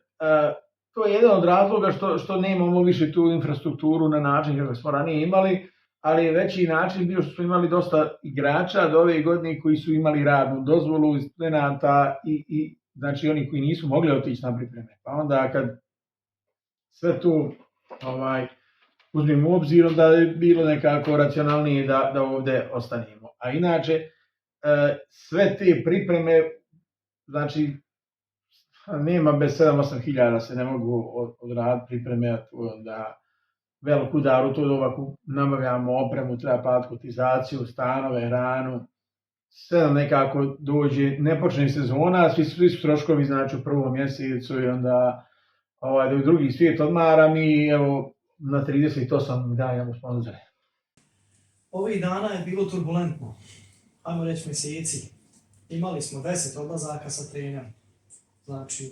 To je jedan od razloga što nemamo više tu infrastrukturu na način kako smo ranije imali, ali je veći način bio što smo imali dosta igrača do ove godine koji su imali radnu dozvolu, studenata i znači oni koji nisu mogli otići na pripreme. Pa onda kad sve tu uzmemo u obzir, onda je bilo nekako racionalnije da ovdje ostanemo. A inače, sve te pripreme, znači, nema bez 7-8 hiljada se ne mogu odraditi pripreme, onda veliku udar u to doba nabavljamo opremu, treba platiti kotizaciju, stanove, hranu, sve nam nekako dođe, ne počne sezona, svi su troškovi znači u prvom mjesecu i onda da je drugi svijet odmara, mi evo na 38 dajemo sponzore. Ovih dana je bilo turbulentno, ajmo reći mjeseci. Imali smo 10 odlazaka sa trenerom, znači,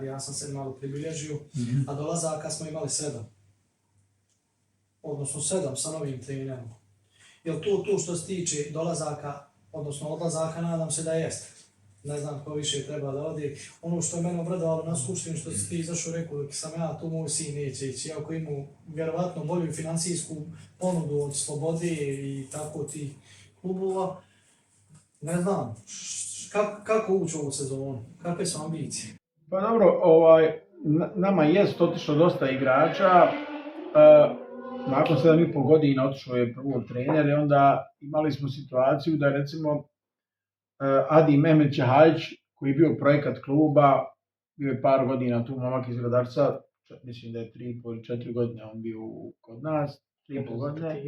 ja sam se malo pribilježio, a dolazaka smo imali 7. Odnosno 7 sa novim trenerom. Jel to što se tiče dolazaka, odnosno odlazaka, nadam se da jeste. Ne znam ko više treba da ode. Ono što je mene obradovalo na skupštini, što si ti izašao rekao, dok sam ja tu, moj sin neće ići. Iako imao vjerovatno bolju financijsku ponudu od Slobode i tako ti klubova, ne znam, kako ući u ovu sezonu, kakve su ambicije? Pa dobro, nama jest otišlo dosta igrača. Nakon 7,5 godina otišao je prvo trener i onda imali smo situaciju da recimo Adi Mehmet Čehajić, koji je bio projekat kluba, bio je par godina tu, momak iz Gradarca, mislim da je 3,5 ili 4 godine on bio kod nas, 3,5 godine.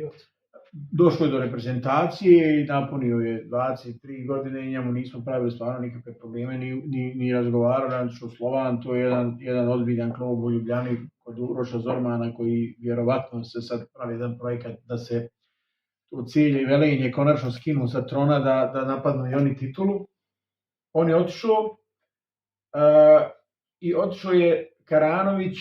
Došlo je do reprezentacije i napunio je 23 godine i njemu nismo pravili stvarno nikakve probleme, ni razgovarali, Rančo Slovan, to je jedan ozbiljan klub u Ljubljani kod Uroša Zormana koji vjerovatno se sad pravi jedan projekat da se od Celje i Velenje konačno skinu sa trona da napadnu i oni titulu. On je otišao i otišao je Karanović,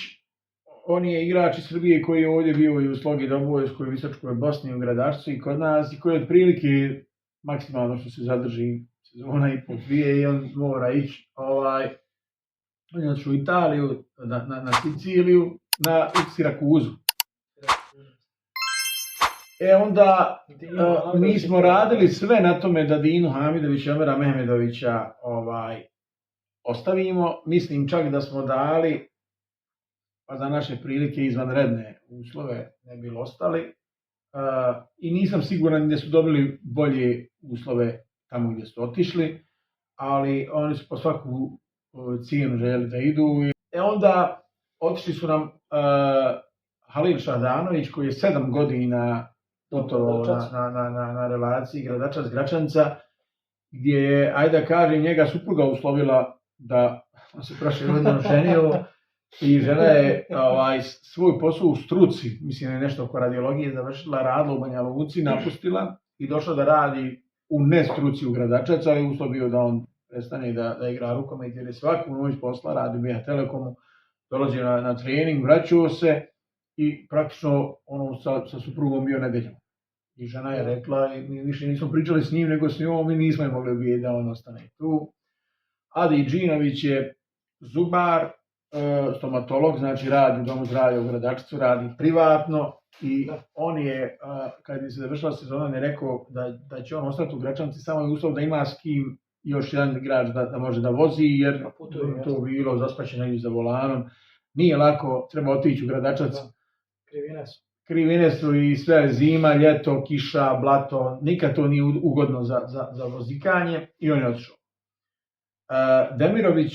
on je igrač iz Srbije koji je ovdje bio i u Slogi Dobojskoj, Visočkoj Bosni, u Gradarcu i kod nas i koji je otprilike maksimalno što se zadrži sezona i po dvije i on mora ići. On je otišao u Italiju, na Siciliju, na Sirakuzu. Onda mi smo radili sve na tome da Dinu Hamidovića i Omera Mehmedovića ostavimo. Mislim čak da smo dali, pa za naše prilike izvanredne uslove ne bi ostali. I nisam siguran da su dobili bolje uslove tamo gdje su otišli, ali oni su po svaku cijenu željeli da idu. Onda otišli su nam Halil Šadanović koji je 7 godina putovao na relaciji Gradačac-Gračanca, gdje je, ajde da kažem, njega supruga uslovila da se prošle godine oženio i žena je svoj posao u struci, mislim je nešto oko radiologije završila, radila u Banja Luci, napustila i došla da radi u nestruci u Gradačac, ali uslov bio da on prestane da igra rukomet, jer je svaku noć posla radi u BH Telekomu, dolazio na trening, vraćao se i praktično sa suprugom bio nedeljom. I žena je rekla, i mi više nismo pričali s njim nego s njom, mi nismo je mogli vidjeti da on ostane tu. Adi Džinović je zubar, stomatolog, znači radi u domu zdravlja u Gradačcu, radi privatno i on je, kad je se završila sezona, on je rekao da će on ostati u Gračanci samo je uslov da ima s kim još jedan igrač da može da vozi, jer to bilo zaspaće negdje za volanom. Nije lako, treba otići u Gradačac. Krivine su i sve, zima, ljeto, kiša, blato, nikad to nije ugodno za vozikanje i on je otišao. Demirović,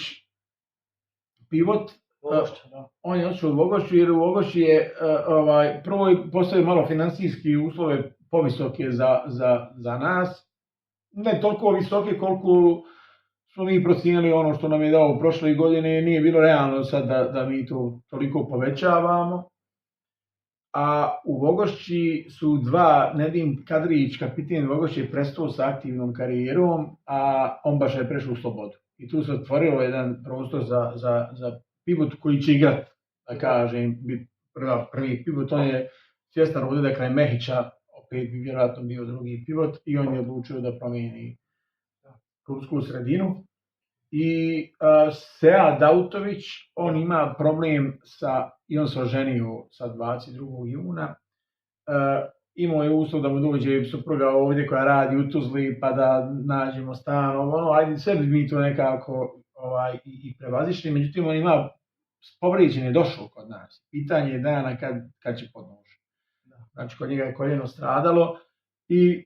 pivot, on je otišao u Vogošću jer u Vogošći je prvo postoje malo finansijski uslove povisoke za nas. Ne toliko visoke koliko smo mi procijenili ono što nam je dao u prošle godine, nije bilo realno sad da mi to toliko povećavamo. A u Vogošći su Nedim Kadrić, kapiten Vogošći, je prestao sa aktivnom karijerom, a on baš je prešao u slobodu. I tu se otvorilo jedan prostor za pivot koji će igrati, da kažem, biti prvi pivot. On je svjestan ovdje da kraj Mehića opet bi vjerojatno bio drugi pivot i on je odlučio da promijeni klubsku sredinu. I Sead Dautović, on ima problem i on se oženio sa 22. juna. Imao je uslov da mu dođe supruga ovdje koja radi u Tuzli pa da nađemo stan, ajde sve bi mi to nekako i prevazišli, međutim on ima povrijeđen je došao kod nas. Pitanje je dana kad će podnoži. Znači kod njega je koljeno stradalo i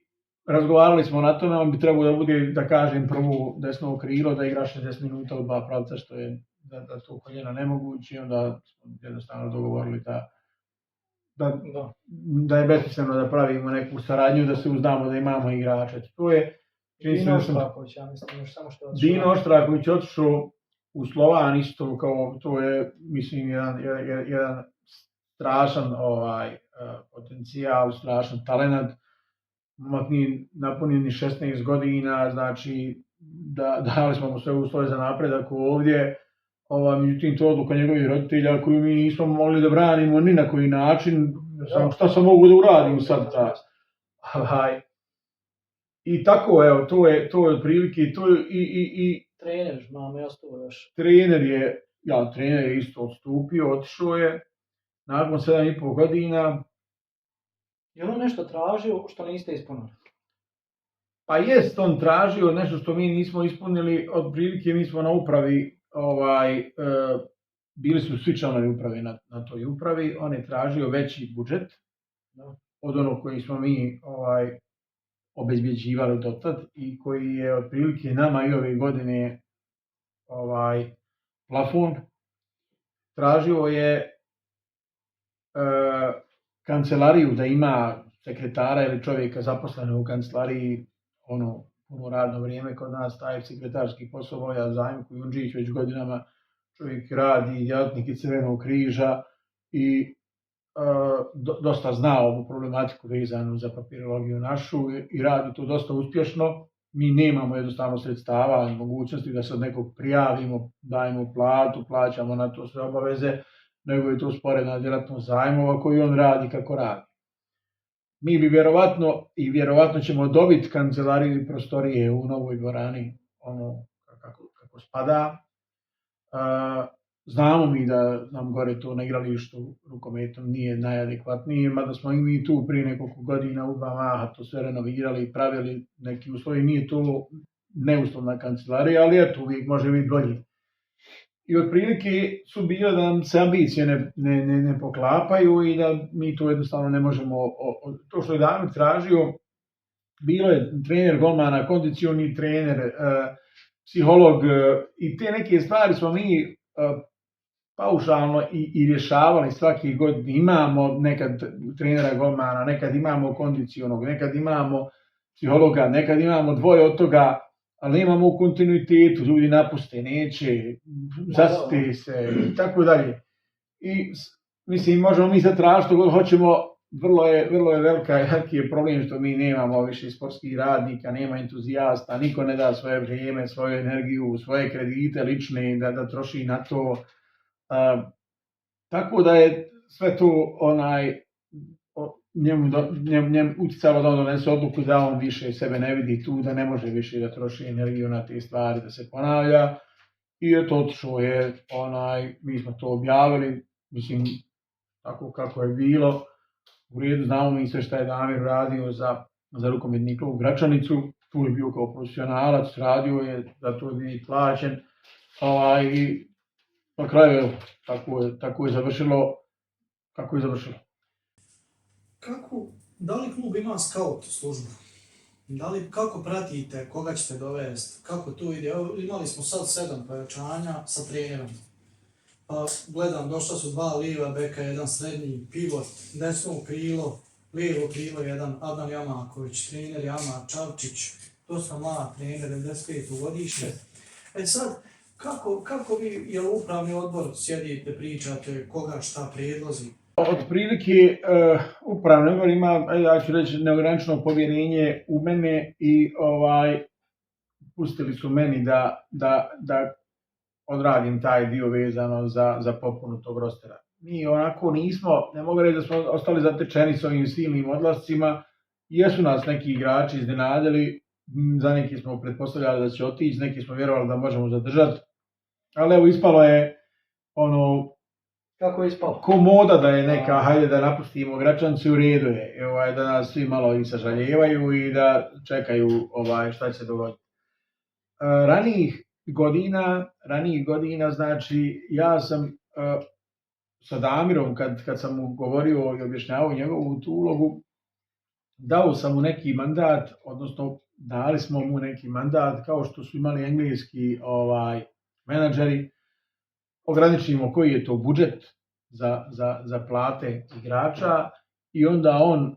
razgovarali smo na tome, on bi trebao da bude, da kažem, prvo desno krilo, da igra 60 minuta u dva pravca, što je da to koljena nemoguće i onda smo jednostavno dogovorili da je besmisleno da pravimo neku saradnju, da se uznamo da imamo igrače. To je Dino Oštraković, ja mislim, još samo što je otišao. Dino Oštraković otišao u Slovan isto, kao to je, mislim, jedan strašan potencijal, strašan talent. Momak nije napunio ni 16 godina, znači dali smo mu sve uslove za napredak ovdje. Međutim, to odluka njegovih roditelja koju mi nismo mogli da branimo ni na koji način, samo šta sam mogu da uradim sad. I tako, evo, to je otprilike i trener, znamo ja to još. Trener je isto odstupio, otišao je nakon 7,5 godina. Je on nešto tražio što niste ispunili? Pa jest, on tražio nešto što mi nismo ispunili, otprilike mi smo na upravi, bili su svi članovi uprave na toj upravi, on je tražio veći budžet od onog koji smo mi obezbjeđivali dotad i koji je otprilike nama i ove godine plafon. Tražio je kancelariju da ima sekretara ili čovjeka zaposlene u kancelariji, puno radno vrijeme kod nas, taj sekretarski posao, ja Zajmko Junđić već godinama čovjek radi, djelatnik i Crvenog križa i dosta zna ovu problematiku vezanu za papirologiju našu i radi to dosta uspješno. Mi nemamo jednostavno sredstava i mogućnosti da sad nekog prijavimo, dajemo platu, plaćamo na to sve obaveze, nego je to sporedna djelatnost zajmova koju on radi kako radi. Mi bi vjerovatno ćemo dobiti kancelariju i prostorije u novoj dvorani, kako spada. Znamo mi da nam gore to na igralištu rukometom nije najadekvatnije, mada smo i mi tu prije nekoliko godina u dva maha to sve renovirali i pravili neki uslovi. Nije to neuslovna kancelarija, ali eto, uvijek može biti bolji. I otprilike su bile da nam se ambicije ne poklapaju i da mi to jednostavno ne možemo. To što je Damir tražio, bilo je trener golmana, kondicioni trener, psiholog i te neke stvari smo mi paušalno i rješavali svaki godin. Imamo nekad trenera golmana, nekad imamo kondicionog, nekad imamo psihologa, nekad imamo dvoje od toga, ali imamo u kontinuitetu, ljudi napuste, neće, zasite se i tako dalje. I mislim, možemo mi sad tražiti što god hoćemo, vrlo je veliki je problem što mi nemamo više sportskih radnika, nema entuzijasta, niko ne da svoje vrijeme, svoju energiju, svoje kredite lične da troši na to. Tako da je sve to njemu uticalo da on donese odluku da on više sebe ne vidi tu, da ne može više da troši energiju na te stvari, da se ponavlja. I eto, otišao je, mi smo to objavili, mislim, tako kako je bilo. U redu, znamo mi sve šta je Damir radio za rukometni klub Gračanicu, tu je bio kao profesionalac, radio je, da to je plaćen. I na kraju tako je završilo kako je završilo. Da li klub ima scout službu? Kako pratite, koga ćete dovesti, kako to ide? Imali smo sad 7 pojačanja sa trenerom. Pa gledam, došla su 2 lijeva beka, jedan srednji pivot, desno krilo, lijevo krilo, jedan Adnan Jamaković, trener Jama Čavčić, to sam mlad trener, 95. godišnje. Sad, kako vi, jel upravni odbor sjedite, pričate, koga šta prijedlozi? Otprilike, upravni odbor ima, ja ću reći, neograničeno povjerenje u mene i pustili su meni da odradim taj dio vezano za popunu tog rostera. Mi onako nismo, ne mogu reći da smo ostali zatečeni s ovim silnim odlascima, jesu nas neki igrači iznenadili, za neki smo pretpostavljali da će otići, neki smo vjerovali da možemo zadržati, ali evo ispalo je kako je ispalo? Ko moda da je neka, hajde da napustimo Gračanicu, u redu je, da nas svi malo i sažaljevaju i da čekaju šta će se dogoditi. Ranijih godina, znači ja sam sa Damirom, kad sam mu govorio i objašnjavao njegovu tu ulogu, dao sam mu neki mandat, odnosno dali smo mu neki mandat, kao što su imali engleski menadžeri, ograničimo koji je to budžet za plate igrača i onda on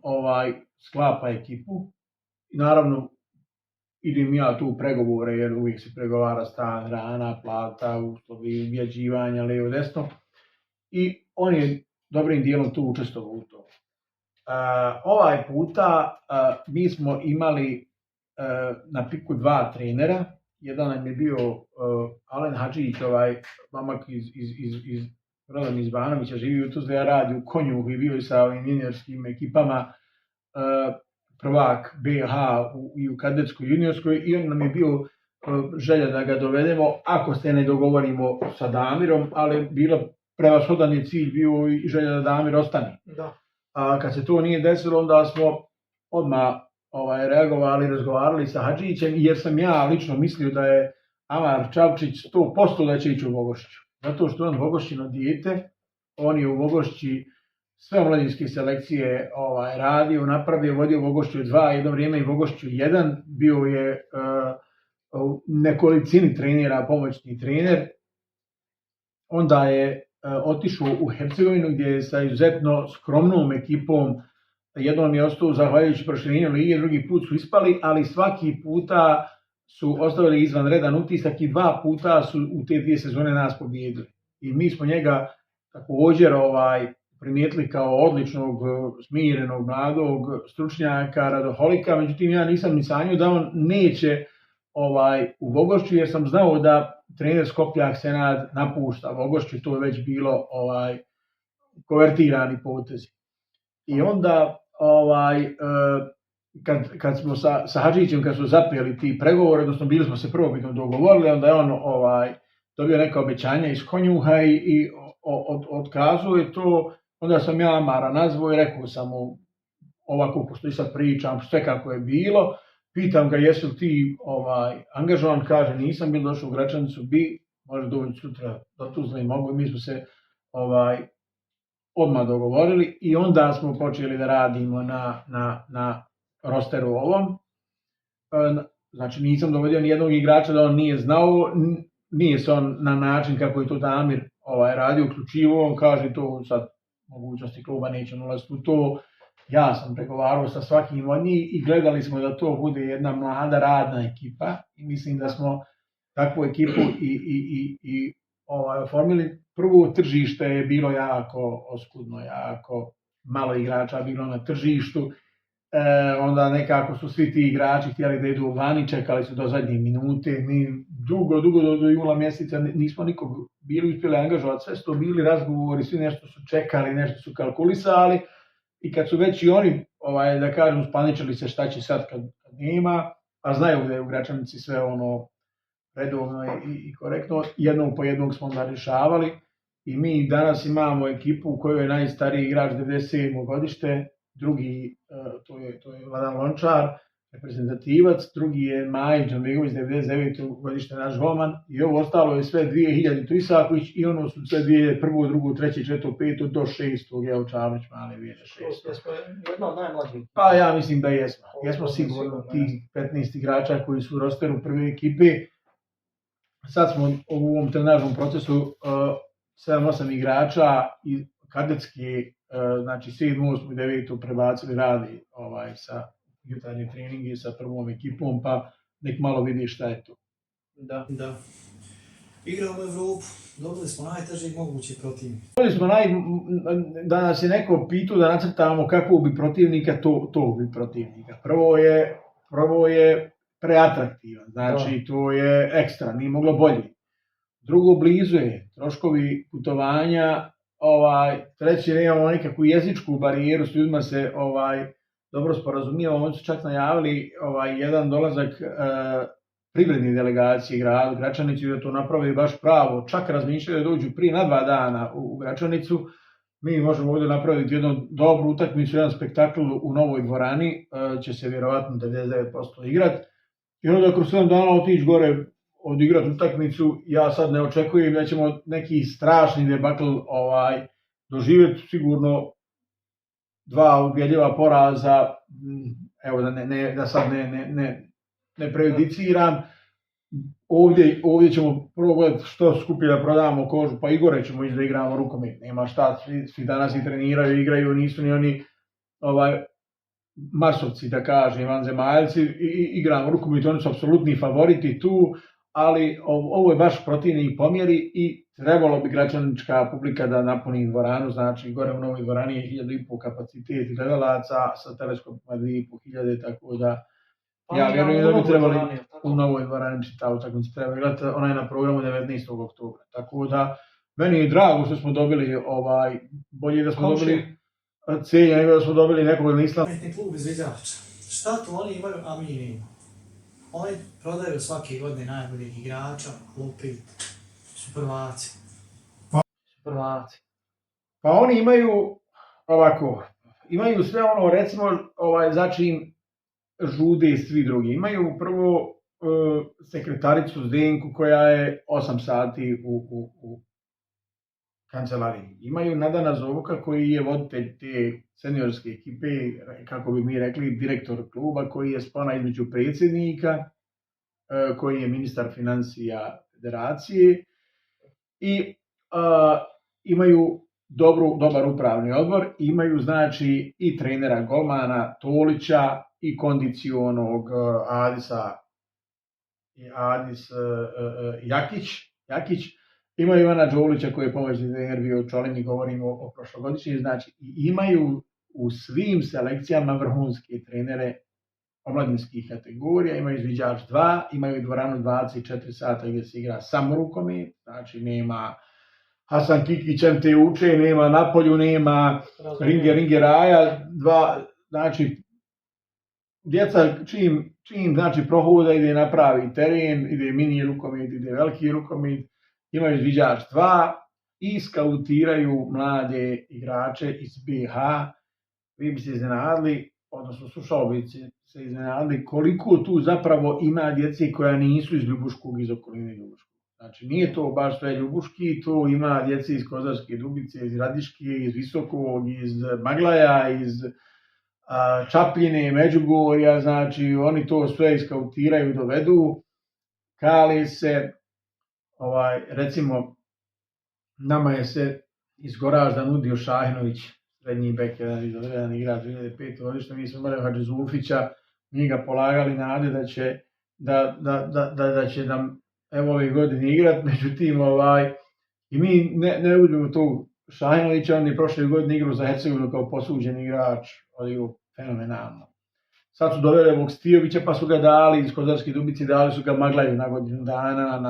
sklapa ekipu i naravno idem ja tu u pregovore jer uvijek se pregovara stan, hrana, plata, uslovi, ubjeđivanja, lijevo, desno i on je dobrim dijelom tu učestvovao u to. Ovaj puta mi smo imali na piku 2 trenera. Jedan nam je bio Alen Hadžić, mamak iz rodom iz Banovića, živi u Tuzli, radi u Konjuhu i bio je sa ovim juniorskim ekipama, prvak BH i u kadetskoj juniorskoj i on nam je bio želja da ga dovedemo, ako se ne dogovorimo sa Damirom, ali bilo prevashodan je cilj bio i želja da Damir ostane. Da. A kad se to nije desilo, onda smo odmah reagovali, razgovarali sa Hadžićem, jer sam ja lično mislio da je Amar Čavčić 100% da će ići u Vogošću. Zato što on Vogošćino dijete, on je u Vogošći sve mladinske selekcije radio, napravio, vodio Vogošću 2, jedno vrijeme i Vogošću 1, bio je u nekolicini trenera, pomoćni trener. Onda je otišao u Hercegovinu gdje je sa izuzetno skromnom ekipom, jednom je ostao zahvaljujući proširenju lige, drugi put su ispali, ali svaki puta su ostavili izvanredan utisak i 2 puta su u te 2 sezone nas pobijedili. I mi smo njega također primijetili kao odličnog, smirenog, mladog stručnjaka, radoholika, međutim ja nisam ni sanjao da on neće u Vogošću, jer sam znao da trener Skopljak Senad napušta Vogošću, to je već bilo konvertirani potezi. I onda kad smo sa Hadžićem, kad su zapeli ti pregovori, odnosno bili smo se prvobitno dogovorili, onda je on dobio neka obećanja iz Konjuha i otkazao je to. Onda sam ja Amara nazvao i rekao sam mu ovako, pošto i sad pričam sve kako je bilo, pitam ga jesu li ti angažovan, kaže nisam bil došao u Gračanicu, može doći sutra do Tuzle i mogu, mi smo se odmah dogovorili i onda smo počeli da radimo na rosteru ovom. Znači nisam dovodio nijednog igrača da on nije znao, nije se on na način kako je to Damir radio uključivo, on kaže to sad mogućnosti kluba neće ulaziti u to. Ja sam pregovarao sa svakim od njih i gledali smo da to bude jedna mlada radna ekipa i mislim da smo takvu ekipu i oformili. Prvo tržište je bilo jako oskudno, jako malo igrača bilo na tržištu. Onda nekako su svi ti igrači htjeli da idu vani, čekali su do zadnje minute. Mi dugo do jula mjeseca nismo nikog bili uspjeli angažovati, sve su to bili razgovori, svi nešto su čekali, nešto su kalkulisali i kad su već i oni, da kažem, uspaničili se šta će sad kad nema, a znaju da je u Gračanici sve ono redovno i korektno, jednog po jednog smo onda rješavali i mi danas imamo ekipu u kojoj je najstariji igrač 97. godište, drugi, to je Vladan Lončar, reprezentativac, drugi je Majić Džambegović, 99. godište naš golman i ovo ostalo je sve 2000. Isaković i ono su sve 2001., 2., 3., 4., 5. do 6. Evo Čavnić mali 2006. Jesmo jedna od najmlađih. Pa ja mislim da jesmo. Jesmo sigurno tih 15 igrača koji su u rosteru prve ekipe. Sad smo u ovom trenažnom procesu 7-8 igrača i kadetski, znači 7., 8. i 9. prebacili radi sa jutarnji treningi sa prvom ekipom, pa nek malo vidi šta je to. Da. Igramo u Evropu, dobili smo najteži mogući protivnik. Da nas je neko pitao da nacrtamo kakvog bi protivnika, tog bi protivnika. Prvo je preatraktivan, znači to je ekstra, nije moglo bolje. Drugo, blizu je, troškovi putovanja, treći, nemamo nekakvu jezičku barijeru, s ljudima se dobro sporazumijemo, oni su čak najavili jedan dolazak privrednih delegacije gradu Gračanicu da to napravi baš pravo, čak razmišljaju da dođu prije na 2 dana u Gračanicu. Mi možemo ovdje napraviti jednu dobru utakmicu, jedan spektakl u novoj dvorani, će se vjerovatno 99% igrati. I onda kroz 7 dana otići gore odigrati utakmicu, ja sad ne očekujem da ćemo neki strašni debakl doživjeti, sigurno 2 ubjedljiva poraza, evo da sad ne prejudiciram. Ovdje ćemo prvo gledati što skupi da prodamo kožu, pa i gore ćemo ići da igramo rukomet. Nema šta, svi danas i treniraju, igraju, nisu ni oni marsovci, da kažem, vanzemaljci, igramo rukomet, oni su apsolutni favoriti tu, ali ovo je baš protivnik po mjeri i trebalo bi gračanička publika da napuni dvoranu, znači gore u novoj dvorani je 1.500 kapacitet gledalaca, sa teleskopima 2.500, tako da ja vjerujem da bi trebali u novoj dvorani ta utakmica treba gledati, ona je na programu 19. oktobra, tako da meni je drago što smo dobili bolje da smo dobili cijelje nego da smo dobili nekog nisla. Klub izviđača, šta to oni imaju, a mi imamo? Oni prodaju svake godine najboljeg igrača, opet su prvaci. Pa oni imaju ovako, imaju sve ono, recimo, začin žude svi drugi. Imaju prvo sekretaricu Zdenku koja je 8 sati u kancelariji. Imaju Nadana Zovuka koji je voditelj te seniorske ekipe, kako bi mi rekli, direktor kluba, koji je spona između predsjednika, koji je ministar financija federacije i imaju dobar upravni odbor, imaju znači i trenera golmana Tolića i kondicionog Adis Jakić, imaju Ivana Đolića koji je pomoćni trener bio u Čolini, govorimo o prošlogodišnjim, znači imaju u svim selekcijama vrhunske trenere omladinskih kategorija, imaju izviđač 2, imaju dvoranu 24 sata gdje se igra samo rukomet, znači nema Hasan Kikić te uče, nema Napolju, nema Ringe Raja, znači djeca čim znači prohoda ide napravi teren, ide mini rukomet, ide veliki rukomet, imaju izviđač 2 i skautiraju mlade igrače iz BH. Vi bi se iznenadili, odnosno slušao bi se iznenadili koliko tu zapravo ima djece koja nisu iz Ljubuškog, iz okoline Ljubuškog. Znači nije to baš sve Ljubuški, to ima djece iz Kozarske Dubice, iz Radiške, iz Visokog, iz Maglaja, iz Čapljine, Međugorja, znači oni to sve iskautiraju, dovedu, kali se, recimo nama je se iz Goražda nudio Šahinović, srednji bek, jedan igrač 2005. godište, mi smo imali Hadži Zulfića, mi ga polagali nade da će nam evo ove godine igrat, međutim i mi ne uzmemo tog Šahinovića, on je prošle godine igrao za Hercegovinu kao posuđeni igrač, odigrao fenomenalno. Sad su doveli ovog Stijovića pa su ga dali iz Kozarske Dubice, dali su ga Maglaju na godinu dana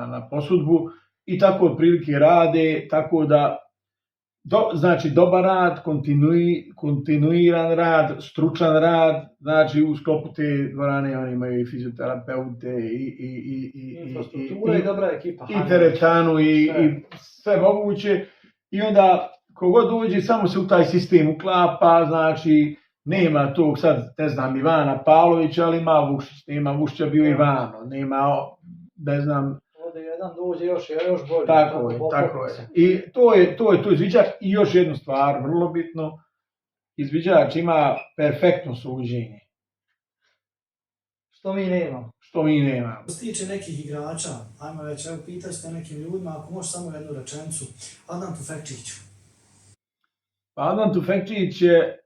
na posudbu i tako otprilike rade, tako da znači dobar rad, kontinuiran rad, stručan rad, znači u sklopu te dvorane oni imaju i fizioterapeute infrastruktura i dobra ekipa. I teretanu i sve moguće i onda kogod dođe samo se u taj sistem uklapa, znači nema tog sad, ne znam, Ivana Pavlovića, ali ima Vušić, nema Vušića, bio Ivano, nema, ne znam... Ovdje jedan dođe još bolje. Tako je. I to je izviđač. I još jednu stvar, vrlo bitno, izviđač ima perfektno suđenje. Što mi nemamo. Što se tiče nekih igrača, ajmo već, evo pitali ste nekim ljudima, ako možeš samo jednu rečenicu, Adnan Tufekčić. Adnan Tufekčić je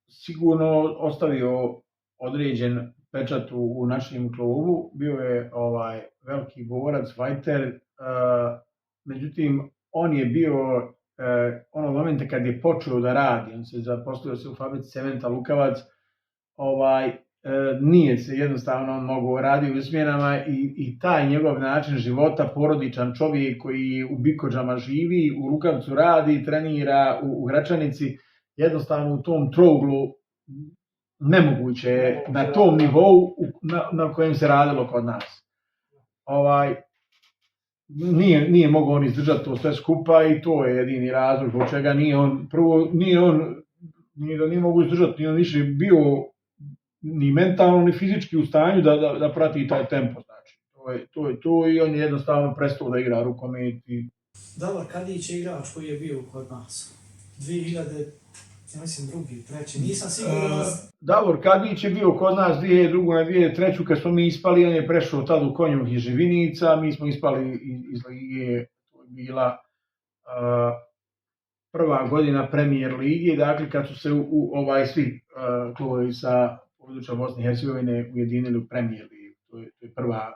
sigurno ostavio određen pečat u našem klubu, bio je veliki borac, fajter, međutim on je bio onog momenta kad je počeo da radi, on se zaposlio se u fabrici cementa Lukavac, nije se jednostavno on mogao raditi u smjenama i taj njegov način života, porodičan čovjek koji u Bikođama živi, u Lukavcu radi, trenira u Gračanici, jednostavno u tom trouglu nemoguće je na tom nivou na kojem se radilo kod nas. Nije mogao on izdržati to sve skupa i to je jedini razlog zbog čega nije mogao izdržati, nije on više bio ni mentalno ni fizički u stanju da prati taj tempo. Znači, to je to i on je jednostavno prestao da igra rukomet. Davor Kadić je igrač koji je bio kod nas 2000, ja mislim drugi, treći, nisam siguran. Davor Kadić je bio kod nas 2002. na 2003. kad smo mi ispali, on je prešao tad u Konjuh iz Živinica, mi smo ispali iz Lige, to je bila prva godina Premier Lige, dakle kad su se svi klubovi sa područja Bosne i Hercegovine ujedinili u Premier Lige, to je prva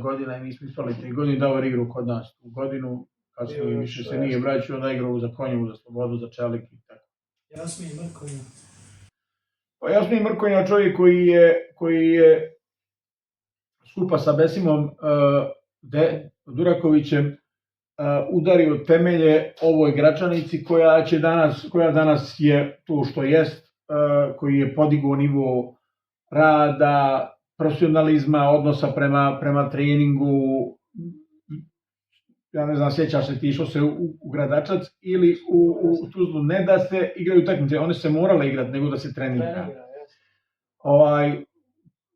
godina i mi smo ispali te godine, Davor igrao kod nas tu godinu, kad se više se nije vraćao, onda igrao za Konjuh, za Slobodu, za Čelik i tako. Jasmin Mrkonja. Jasmin Mrkonja, čovjek koji je skupa sa Besimom Durakovićem udario temelje ovoj Gračanici koja danas je to što jest, koji je podigao nivo rada, profesionalizma, odnosa prema treningu. Ja ne znam, sjećaš se ti išao se u Gradačac ili u Tuzlu, ne da se igraju utakmice, one se morale igrati, nego da se trenira.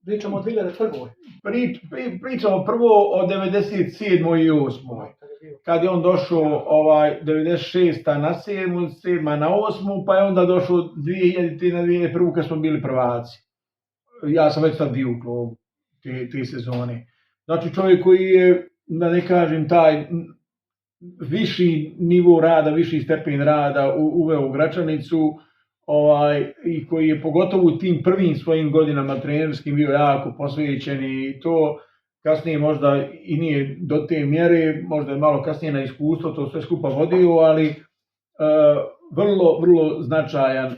Pričamo o 2001. Pričamo prvo o 97. i 8. Kad je on došao 96. na 7. 7. na 8. pa je onda došao 2000. na 2001. kad smo bili prvaci. Ja sam već sad bio u klubu te sezone. Znači čovjek koji je, da ne kažem, taj viši nivo rada, viši stepen rada uveo u Gračanicu i koji je pogotovo u tim prvim svojim godinama trenerskim bio jako posvećen i to kasnije možda i nije do te mjere, možda je malo kasnije na iskustvo to sve skupa vodio, ali vrlo, vrlo značajan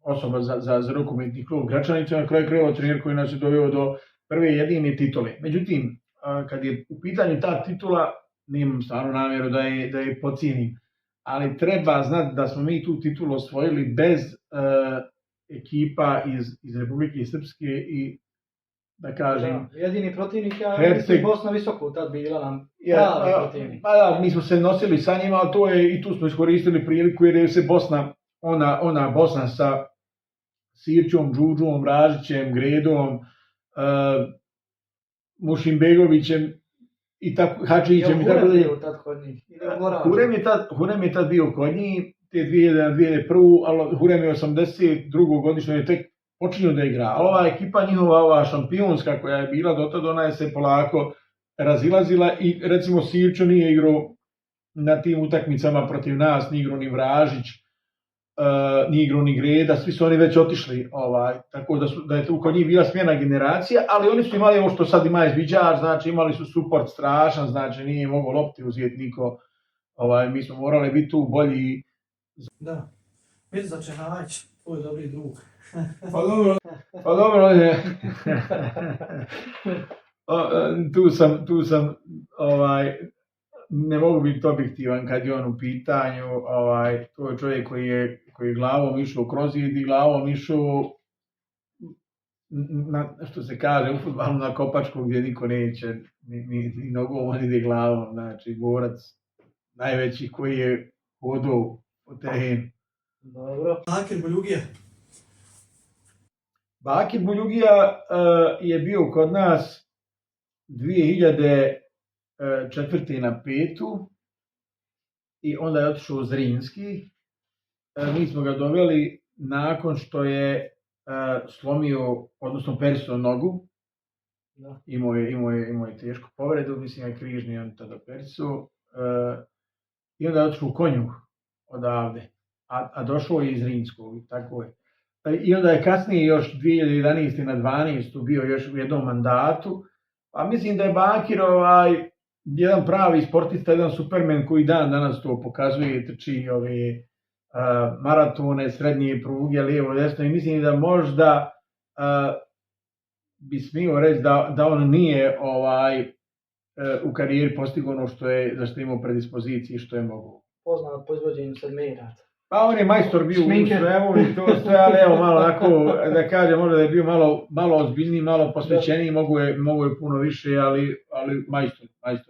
osoba za rukometni klub Gračanica, na kraju krajeva trener koji nas je doveo do prve jedine titule. Međutim, kad je u pitanju ta titula, nemam stvarno namjeru da je pocijenim, ali treba znati da smo mi tu titulu osvojili bez ekipa iz Republike Srpske i da kažem... Jedini protivnik je Bosna Visoko tad bila nam pravi protivnik. Mi smo se nosili sa njima, ali i tu smo iskoristili priliku jer je se Bosna, ona Bosna sa Sirćom, Đuđom, Ražićem, Gredom, Mušimbegovićem i Hadžićem i tako dalje. Hurem je tad bio kod njih, te 2001. ali Hurem je 82. godišnje je tek počinio da igra. Ali ova ekipa njihova, ova šampionska koja je bila do tada, ona je se polako razilazila i recimo Sivčo nije igrao na tim utakmicama protiv nas, nije igrao ni Vražić, nije igrao ni Greda, svi su oni već otišli, tako da je tu kod njih bila smjena generacija, ali oni su imali ovo što sad ima izviđač, znači imali su suport strašan, znači nije mogao lopti uzeti niko, mi smo morali biti tu bolji. Da, Mirza Čehać, tvoj dobri drug. Pa dobro, tu sam, ne mogu biti objektivan kad je on u pitanju, to je čovjek koji je glavom išao kroz zid i glavom išao, što se kaže u fudbalu, na kopačku gdje niko neće, ni nogom, on ide glavom, znači borac najveći koji je hodao po terenu. Dobro. Bakir Buljugija. Bakir Buljugija je bio kod nas 2004. na 5. i onda je otišao u Zrinski. Mi smo ga doveli nakon što je slomio, odnosno perisao nogu. Imao je tešku povredu, mislim je križni, on tada perisao. I onda je otišao u Konjuh odavde, a došao je iz Zrinskog, tako je. I onda je kasnije još 2011. na 12. bio još u jednom mandatu. Pa mislim da je Bakir jedan pravi sportista, jedan supermen koji dan danas to pokazuje, trči ove maratone, srednje pruge, lijevo, desno, i mislim da možda bi smio reći da on nije u karijeri postigao ono za što je imao predispozicije i što je mogao. Poznat po izvođenju sedmiraca. Pa on je majstor bio u svemu i to sve, ali evo malo onako, da kažem, možda da je bio malo ozbiljniji, malo posvećeniji, mogu je puno više, ali majstor da je.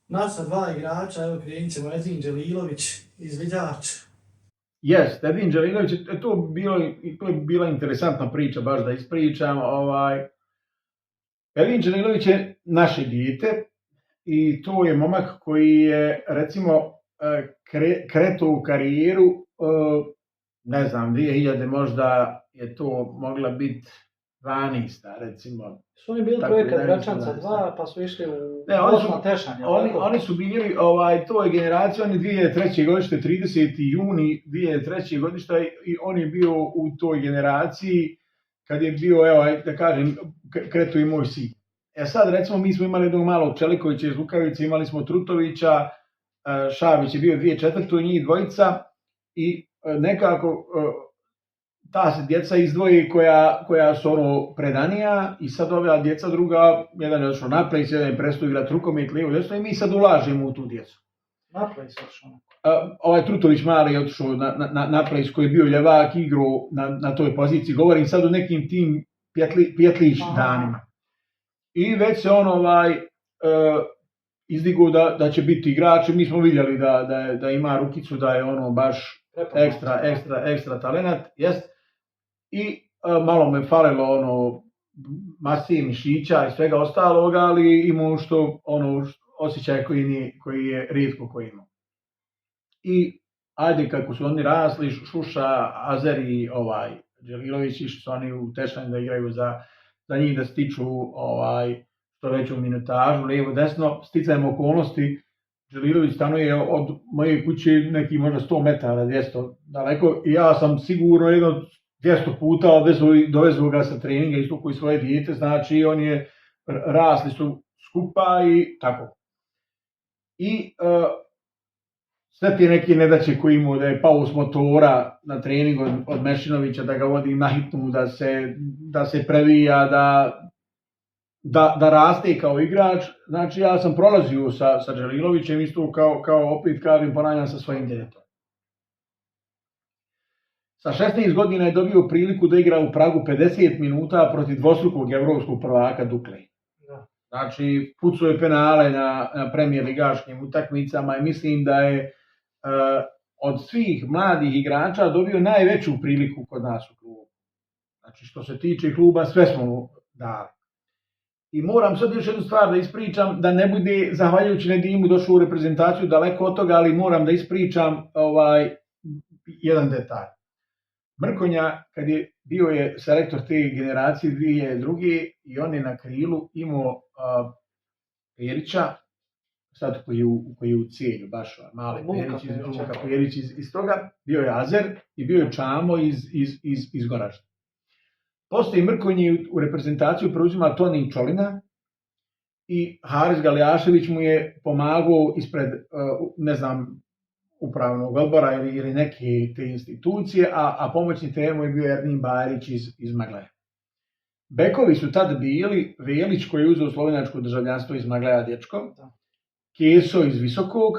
Naša dva igrača, evo krenut ćemo, Edin Đelilović, izviđač. Jest, Edin Đelilović, to je bila interesantna priča, baš da ispričam. Edin Đelilović je naše dijete i to je momak koji je, recimo, krenuo u karijeru, ne znam, 2000 možda je to mogla biti 12. recimo. Su oni bili projekat Gračanca 2, pa su išli u Bosna Tešanja. Oni su bili, to je generacija, oni 2003. godište, 30. juni 2003. godišta, i on je bio u toj generaciji kad je bio, evo, da kažem, krenuo i moj sin. Sad, recimo, mi smo imali jednog malog Čelikovića iz Lukavice, imali smo Trutovića, Šabić je bio 2004. i njih dvojica, i nekako ta se djeca izdvoji koja su predanija, i sad ova djeca druga, jedan je otišao na plejs, jedan je prestao igrati rukomet, lijevo, desno, i mi sad ulažemo u tu djecu. Na plejs otišao? Ovaj Trutović mali je otišao na plejs, koji je bio ljevak, igrao na toj poziciji, govorim sad o nekim tim pjetlić danima. I već se on izdigao da će biti igrač, mi smo vidjeli da ima rukicu, da je ono baš ekstra talenat, jest. I malo me falilo masi, mišića i svega ostaloga, ali imao osjećaj koji je rijetko koji imao. I ajde, kako su oni rasli, Šuša, Azer i Đelilović, išli su oni u Tešanj da igraju za njih, da stiču što veću minutažu, lijevo, desno, sticajem okolnosti. Đelilović stanuje od moje kuće neki možda 100 metara, 200 daleko, i ja sam sigurno jedno 200 puta dovezao ga sa treninga, isto koji svoje dijete, znači rasli su skupa i tako. I sve ti neki nedaće koji imao, da je pao s motora na treningu od Mešinovića, da ga vodi na hitnu, da se previja, da raste kao igrač. Znači, ja sam prolazio sa Đelilovićem isto kao opet kažem, ponavljam, sa svojim djetetom. Sa 16 godina je dobio priliku da igra u Pragu 50 minuta protiv dvostrukog evropskog prvaka Dukle. Znači, pucao je penale na premijer ligaškim utakmicama i mislim da je od svih mladih igrača dobio najveću priliku kod nas u klubu. Znači, što se tiče kluba, sve smo mu dali. I moram sad još jednu stvar da ispričam, da ne bude zahvaljujući Nedimu došao u reprezentaciju daleko od toga, ali moram da ispričam jedan detalj. Mrkonja, kad je bio selektor te generacije 2002. i on je na krilu imao Perića, sad koji je u Cijelju, baš mali Perić, Luka Perić iz toga, bio je Azer i bio je Čamo iz Goražda. Poslije Mrkonji u reprezentaciju preuzima Toni Čolina i Haris Galijašević mu je pomagao ispred, upravnog odbora ili neke te institucije, a pomoćni trener mu je bio Ermin Bajrić iz Magleja. Bekovi su tad bili Velić koji je uzeo slovenačko državljanstvo iz Magleja dječko, Keso iz Visokog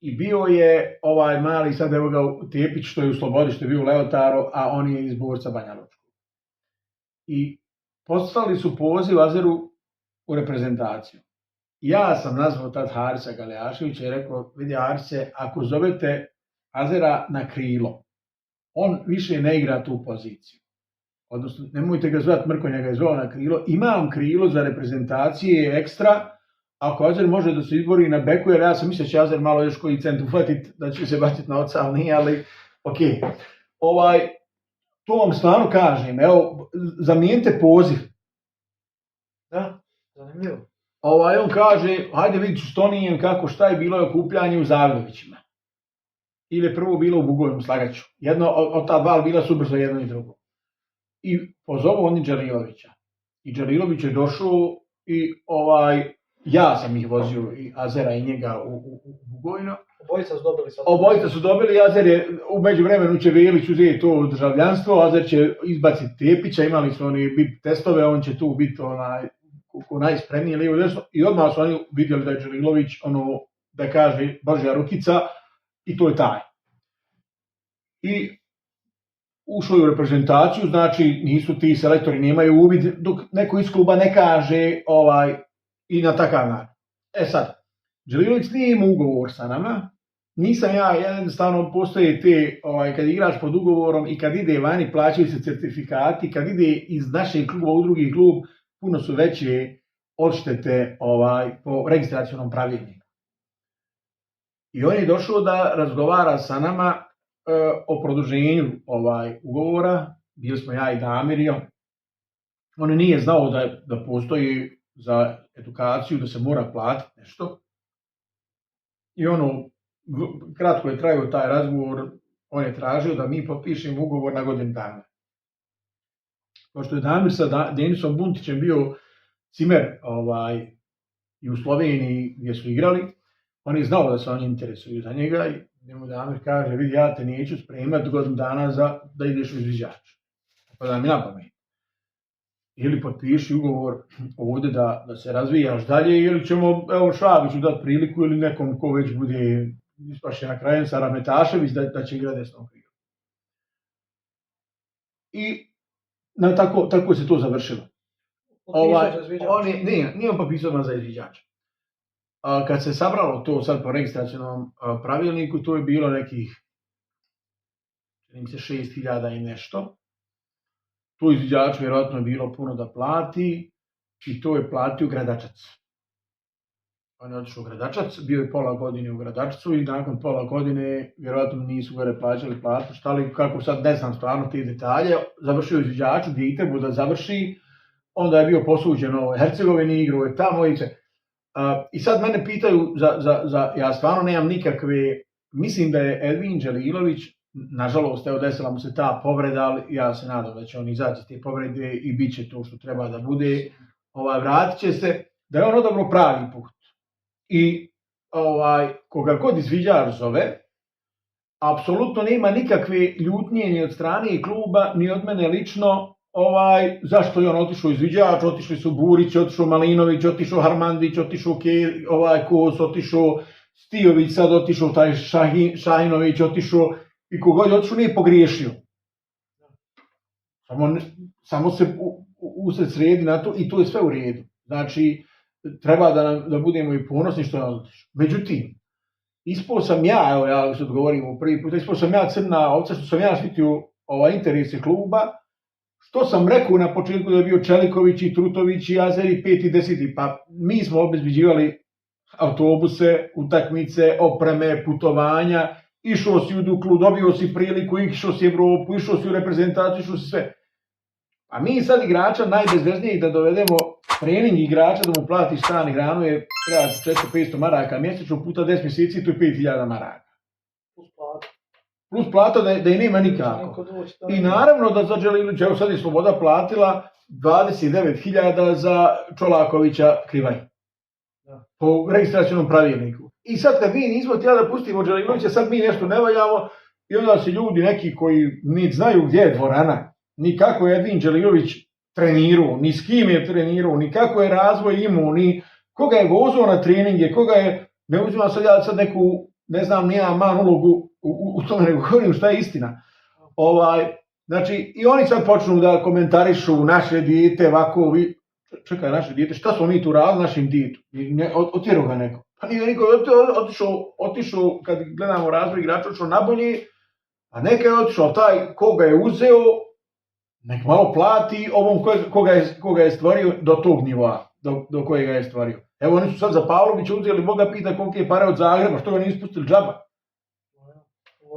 i bio je ovaj mali, sad evo ga Tepić što je u Slobodi, što je bio u Leotaru, a on je iz Borca Banja Lučkog. I poslali su poziv Azeru u reprezentaciju. Ja sam nazvao tad Harisa Galijaševića i rekao, vidi Harise, ako zovete Azera na krilo, on više ne igra tu poziciju. Odnosno, nemojte ga zvati Mrkonja, ga je zvao na krilo. Imam krilo za reprezentacije ekstra, ako Azer može da se izbori na beku, jer ja sam mislio će Azer malo još koji cent uhvatiti, da će se baciti na oca, ali nije, ali ok. To vam stvarno kažem, evo, zamijenite poziv. Da, zanimljivo. On kaže, hajde vidit ću s Tonijem kako šta je bilo okupljanje u Zavidovićima. Ili je prvo bilo u Bugojnu, slagaću. Jedno od ta dva bila su brzo jedno i drugo. I pozovu oni Đalilovića. I Đalilović je došao i ja sam ih vozio i Azera i njega u Bugojno. Obojica su dobili, Azer je u međuvremenu će Velić uzeti to državljanstvo, Azer će izbaciti Tepića, imali su oni testove, on će tu biti najspremniji lijevo desno i odmah su oni vidjeli da je Đalilović da kaže Božja rukica i to je taj. I ušao je u reprezentaciju, znači nisu ti selektori, nemaju uvid dok neko iz kluba ne kaže i na takav način. Sad, Đalilović nije imao ugovor sa nama, nisam ja, jednostavno postoje te, kad igraš pod ugovorom i kad ide vani, plaćaju se certifikati, kad ide iz našeg kluba u drugi klub, puno su veće odštete po registracionom pravilniku. I on je došao da razgovara sa nama o produženju ugovora, bili smo ja i Damir i on. On nije znao da postoji za edukaciju, da se mora platiti nešto. I kratko je trajao taj razgovor, on je tražio da mi potpišemo ugovor na godinu dana. Pošto je Damir sa Denisom Buntićem bio cimer i u Sloveniji gdje su igrali, on je znao da se oni interesuju za njega i njemu Damir kaže, vidi, ja te neću spremati godinu dana da ideš u izviđač. Pa da mi napamet. Ili potpiši ugovor ovdje da se razvijaš dalje, ili ćemo Šabiću dati priliku ili nekom ko već bude ispašen na krajem, Sara Metašević, da će igrati desnom krilu. I tako se to završilo. Nije on potpisao za izviđača. Kad se sabralo to sad po registracionom pravilniku, to je bilo nekih 6.000 i nešto. Tu izviđaču vjerojatno je bilo puno da plati i to je platio Gradačac. On je otišao u Gradačac, bio je pola godine u Gradačcu i nakon pola godine vjerojatno nisu gore plaćali platu, kako sad ne znam stvarno te detalje, završio izviđaču, gdje i trebao da završi, onda je bio posuđen u Hercegovini, igrao je tamo i sve. I sad mene pitaju, ja stvarno nemam nikakve, mislim da je Edvin Đalilović, nažalost, desila mu se ta povreda, ali ja se nadam da će on izaći iz te povrede i bit će to što treba da bude, vratit će se, da je on odabrao pravi put. I koga god izviđač zove, apsolutno nema nikakve ljutnje ni od strane kluba, ni od mene lično, zašto je on otišao izviđač, otišli su Burić, otišao Malinović, otišao Harmandić, otišao Kos, otišao Stijović, sad otišao taj Šahinović, otišao i kogod je otišao nije pogriješio. Samo se usred sredi na to i to je sve u redu. Znači, treba da budemo i ponosni što je on otišao. Međutim, ispao sam ja sad govorim u prvi put, ispao sam ja crna ovca što sam ja štitio interese kluba, što sam rekao na početku da je bio Čeliković i Trutović i Azer i 5. i 10. Pa mi smo obezbeđivali autobuse, utakmice, opreme, putovanja, išao si u Duklu, dobio si priliku, išao si u Evropu, išao si u reprezentaciju, išao si sve. A mi sad igrača najbezveznijeg da dovedemo trening igrača da mu plati stan i hranu je treba 400-500 maraka mjesečno puta 10 mjeseci, to je 5000 maraka. Plus plata da i nema nikako. I naravno da za Đelilovića, evo sad je Sloboda platila 29.000 za Čolakovića Krivaj. Po registracionom pravilniku. I sad kad mi nismo htjeli da pustimo Đelilovića, sad mi nešto ne valjamo i onda se ljudi neki koji ni znaju gdje je dvorana, ni kako je Edin Đelilović trenirao, ni s kim je trenirao, ni kako je razvoj imao, ni koga je vozao na treninge, koga je, ne uzimam sad neku, ne znam, nijam man ulogu u tome, nego govorim šta je istina. Znači, i oni sad počnu da komentarišu naše dijete, ovako, čekaj, naše dijete, šta smo mi tu radili našim djetu? Otjerao ga neko. Pa nije niko otišao, kad gledamo razvoj igrača, otišao nabolje, a neka je otišao taj koga je uzeo, nek malo plati ovom koga je stvorio do tog nivoa, do kojega je stvorio. Evo oni su sad za Pavlovića uzeli, Boga pita kolike je pare od Zagreba, što ga nisu pustili džaba.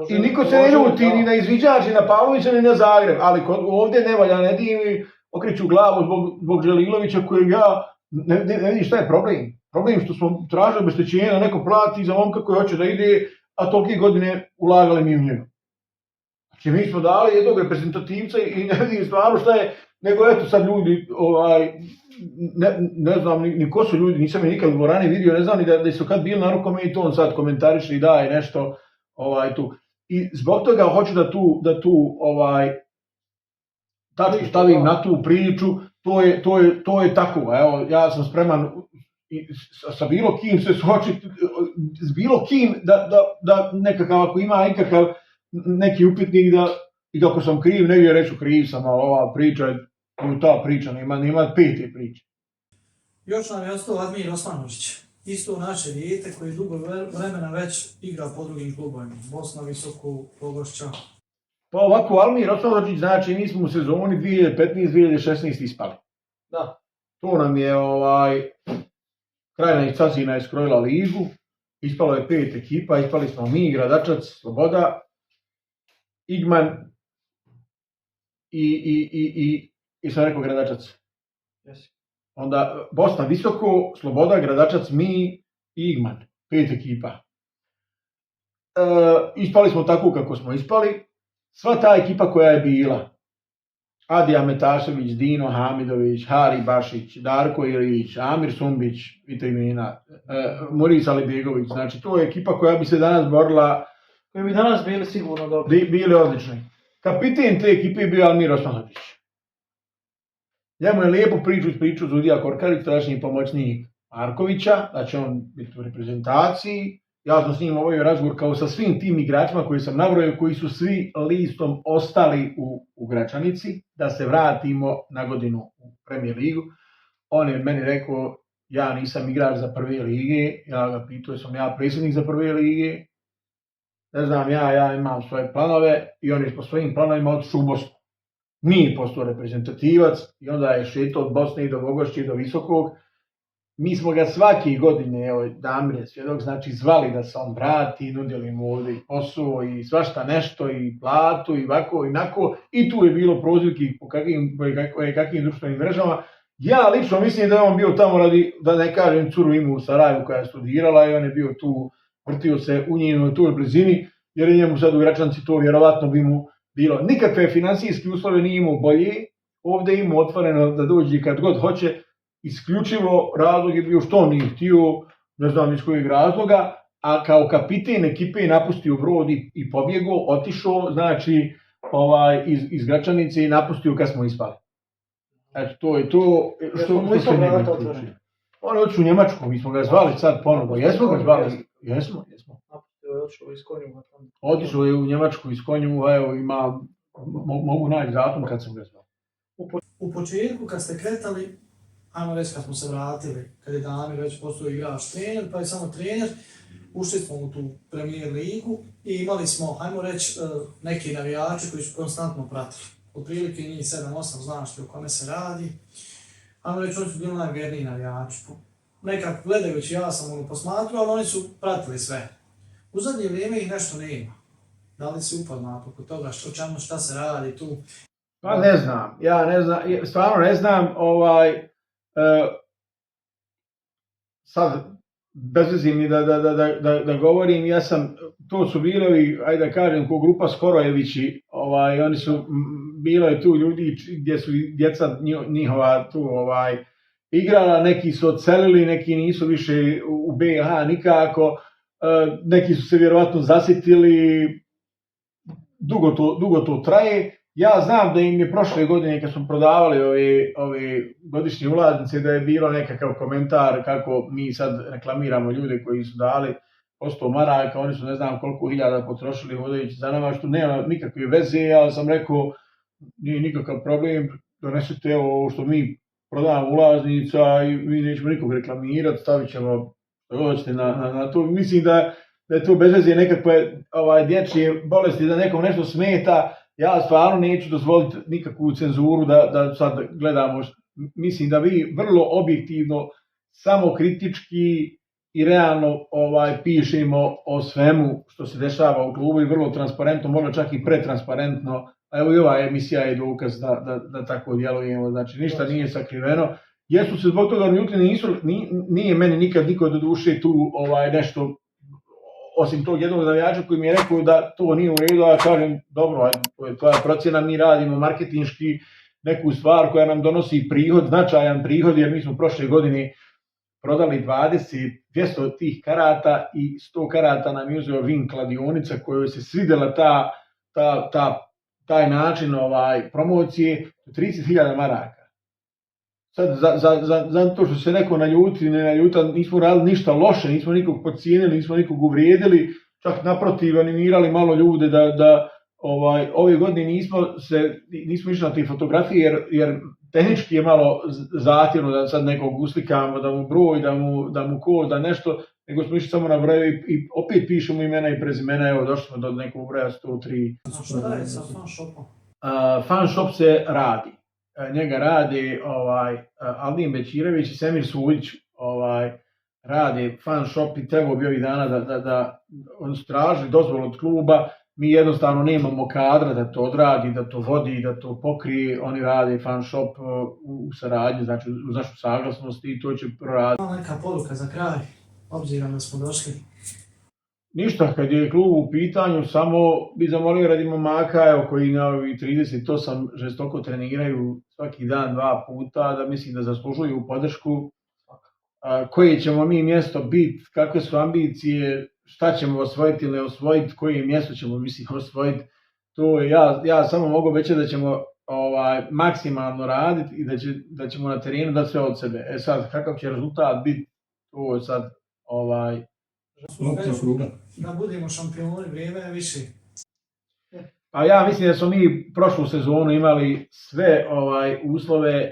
I niko se ne ljuti ni na izviđač, ni na Pavlovića, ni na Zagreb, ali ovdje ne valja, ne divi, okreću glavu zbog Đelilovića kojeg ja ne vidim šta je problem. Problem što smo tražili obeštećenje da neko plati za momka koji hoće da ide, a tolike godine ulagali mi u njega. Znači mi smo dali jednog reprezentativca i ne vidim stvarno šta je, nego eto sad ljudi, ne znam ni ko su ljudi, nisam je nikad u dvorani vidio, ne znam ni da su kad bili na rukometu, on sad komentariše i daje nešto tu. I zbog toga hoću da tu tačku stavim na tu priču, to je tako. Evo, ja sam spreman sa bilo kim se suočiti, s bilo kim da nekakav, ako ima nekakav neki upitnik i ako sam kriv, ne reću kriv sam, ali ova priča je ta priča, nema pete priče. Još nam je ostao Admir Osmanović, isto naše dijete koji dugo vremena već igra po drugim klubovima, Bosna, Visoku, Pogošća. Pa ovako, Admir Osmanović, znači mi smo u sezoni 2015-2016 ispali. Da. To nam je Krajina i Cazina iskrojila ligu, ispalo je 5 ekipa, ispali smo mi, Gradačac, Sloboda, Igman i sam rekao Gradačac. Yes. Onda Bosna Visoko, Sloboda, Gradačac, mi i Igman. 5 ekipa. Ispali smo tako kako smo ispali. Sva ta ekipa koja je bila, Adija Metašević, Dino Hamidović, Hari Bašić, Darko Ilić, Amir Sumbić, vidite imena, Moris Alibegović, znači to je ekipa koja bi se danas borila, koji bi danas bili sigurno dobri. Bili odlični. Kapiten te ekipe je bio Admir Osmanović. Njemu je lijepo priču Zudija Korkarić, tadašnji pomoćnik Markovića, da će on biti u reprezentaciji. Ja sam s njim obavio razgovor kao sa svim tim igračima koji sam nabrojio, koji su svi listom ostali u Gračanici, da se vratimo na godinu u Premier ligu. On je meni rekao, ja nisam igrač za prve lige, ja ga pitao, sam ja predsjednik za prve lige, ne znam, ja imam svoje planove i on je po svojim planovima otišao u Bosnu. Nije postao reprezentativac i onda je šetao od Bosne i do Vogošće i do Visokog. Mi smo ga svake godine, evo Damir je svjedok, znači zvali da se on vrati, nudili mu ovdje i posao i svašta nešto i platu i ovako i onako. I tu je bilo prozivki po kakvim društvenim mrežama. Ja lično mislim da je on bio tamo radi, da ne kažem, curu imu u Sarajevu koja je studirala i on je bio tu, vrtio se u njenoj toj blizini, jer je njemu sad u Gračanci to vjerovatno bi mu bilo. Nikakve financijske uslove nije imao bolje, ovdje je imao otvoreno da dođe kad god hoće, isključivo razlog je bio što on nije htio, ne znam iz kojeg razloga, a kao kapiten ekipe je napustio brod i pobjegao, otišao, znači iz Gračanice i napustio kad smo ispali. Eto, to je to što se nije otvorio. On je otišao u Njemačku, mi smo ga zvali sad ponovo, jesmo ga zvali? Jesmo. Otišao je u Njemačku iz Konjuva, evo ima, mogu naći datum kad sam ga zvao. U početku kad ste kretali, ajmo reći kad smo se vratili, kad je Damir već postao igrač trener, pa je samo trener, ušli smo u tu Premier ligu i imali smo, ajmo reći, neki navijači koji su konstantno pratili. Otprilike njih 7-8, znaš o kome se radi. Ajmo reći, oni su bili najvjerniji navijači. Nekako gledajući, ja sam posmatrao, ali oni su pratili sve. U zadnje vrijeme ih nešto nema. Da li si upoznat oko toga šta se radi tu? Pa ne znam, ja ne znam, stvarno ne znam, sad bez veze mi da govorim, ja sam, to su bili ovi, ajde da kažem, ko grupa Skorojevići, oni su, bilo je tu ljudi gdje su djeca njihova tu igrala, neki su odselili, neki nisu više u BiH nikako, neki su se vjerovatno zasitili, dugo to traje. Ja znam da im je prošle godine kad smo prodavali ove godišnje ulaznice da je bilo nekakav komentar kako mi sad reklamiramo ljude koji su dali po 100 maraka, oni su ne znam koliko hiljada potrošili hodajući za nama, što nema nikakve veze. Ja sam rekao, nije nikakav problem, donesete ovo što mi prodavamo ulaznica i mi nećemo nikog reklamirati, stavit ćemo dođete na to. Mislim da je to bez veze nekakve dječje bolesti, da nekom nešto smeta. Ja stvarno neću dozvoliti nikakvu cenzuru da sad gledamo. Mislim da vi vrlo objektivno, samo kritički i realno pišemo o svemu što se dešava u klubu i vrlo transparentno, možda čak i pretransparentno. A evo i ova emisija je dokaz da tako djelujemo. Znači ništa nije sakriveno. Jesu se zbog toga ljutili, nije meni nikad niko do duše tu nešto, osim tog jednog navijača koji mi je rekao da to nije u redu, ja kažem, dobro, to je tvoja procjena, mi radimo marketinški neku stvar koja nam donosi prihod, značajan prihod, jer mi smo prošle godine prodali 200 tih karata i 100 karata nam je uzeo Vin kladionica kojoj se svidjela taj način promocije, 30.000 maraka. Sad, za to što se neko naljuti, ne naljuta, nismo radili ništa loše, nismo nikog podcijenili, nismo nikog uvrijedili, čak naprotiv animirali malo ljude da ove godine nismo išli na te fotografije jer tehnički je malo zahtjevno da sad nekog uslikamo, da mu broj, da mu kod, da nešto, nego smo išli samo na broje i opet pišemo imena i prezimena, evo došli smo do nekog broja 103. Šta je sa fanshopom? Fanshop se radi. Njega radi Aldin Bećirević i Semir Suljić radi fanshop i trebao bi ovih dana da oni su tražili dozvolu od kluba. Mi jednostavno nemamo kadra da to odradi, da to vodi, da to pokrije. Oni rade fanshop u saradnji, znači uz našu saglasnost i to će proraditi. Ima neka poruka za kraj, obzirom da smo došli. Ništa, kad je klub u pitanju, samo bi zamolio radi momaka koji na ovih 38 žestoko treniraju svaki dan 2 puta, da mislim da zaslužuju podršku. Koje ćemo mi mjesto biti, kakve su ambicije, šta ćemo osvojiti ili ne osvojiti, koje mjesto ćemo osvojiti. To ja samo mogu obećati da ćemo maksimalno raditi i da ćemo na terenu dati sve od sebe. Sad, kakav će rezultat biti, to je sad da budemo šampioni, vrijeme je više. A ja mislim da smo mi prošlu sezonu imali sve uslove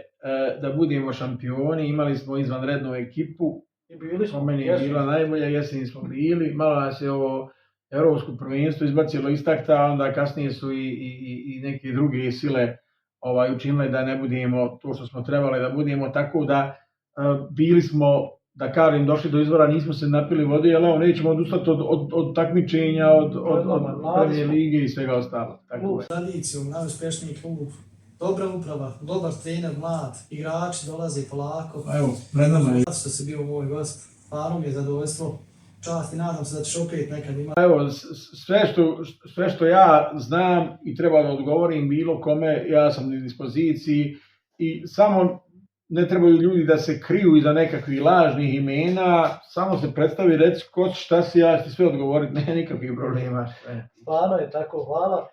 da budemo šampioni, imali smo izvanrednu ekipu, po meni je bila najbolja, jeseni smo bili, malo nas je ovo Europsko prvenstvo izbacilo iz takta, onda kasnije su i neke druge sile učinile da ne budemo to što smo trebali da budemo, tako da bili smo, da kažem, došli do izvora, nismo se napili vode, ali nećemo odustati od takmičenja, od Premier lige i svega ostalo. Klub s tradicijom, najuspješniji klub, dobra uprava, dobar trener, mlad, igrači dolaze polako. Evo, pred nama je. Što si bio moj gost, stvarno mi je zadovoljstvo, čast i nadam se da ćeš opet nekad imati. Evo, sve što ja znam i treba da odgovorim bilo kome, ja sam na dispoziciji i samo ne trebaju ljudi da se kriju iza nekakvih lažnih imena, samo se predstavi, reci ko si, šta si, ja ću ti sve odgovoriti, ne nikakvih problema. Stvarno je tako, hvala.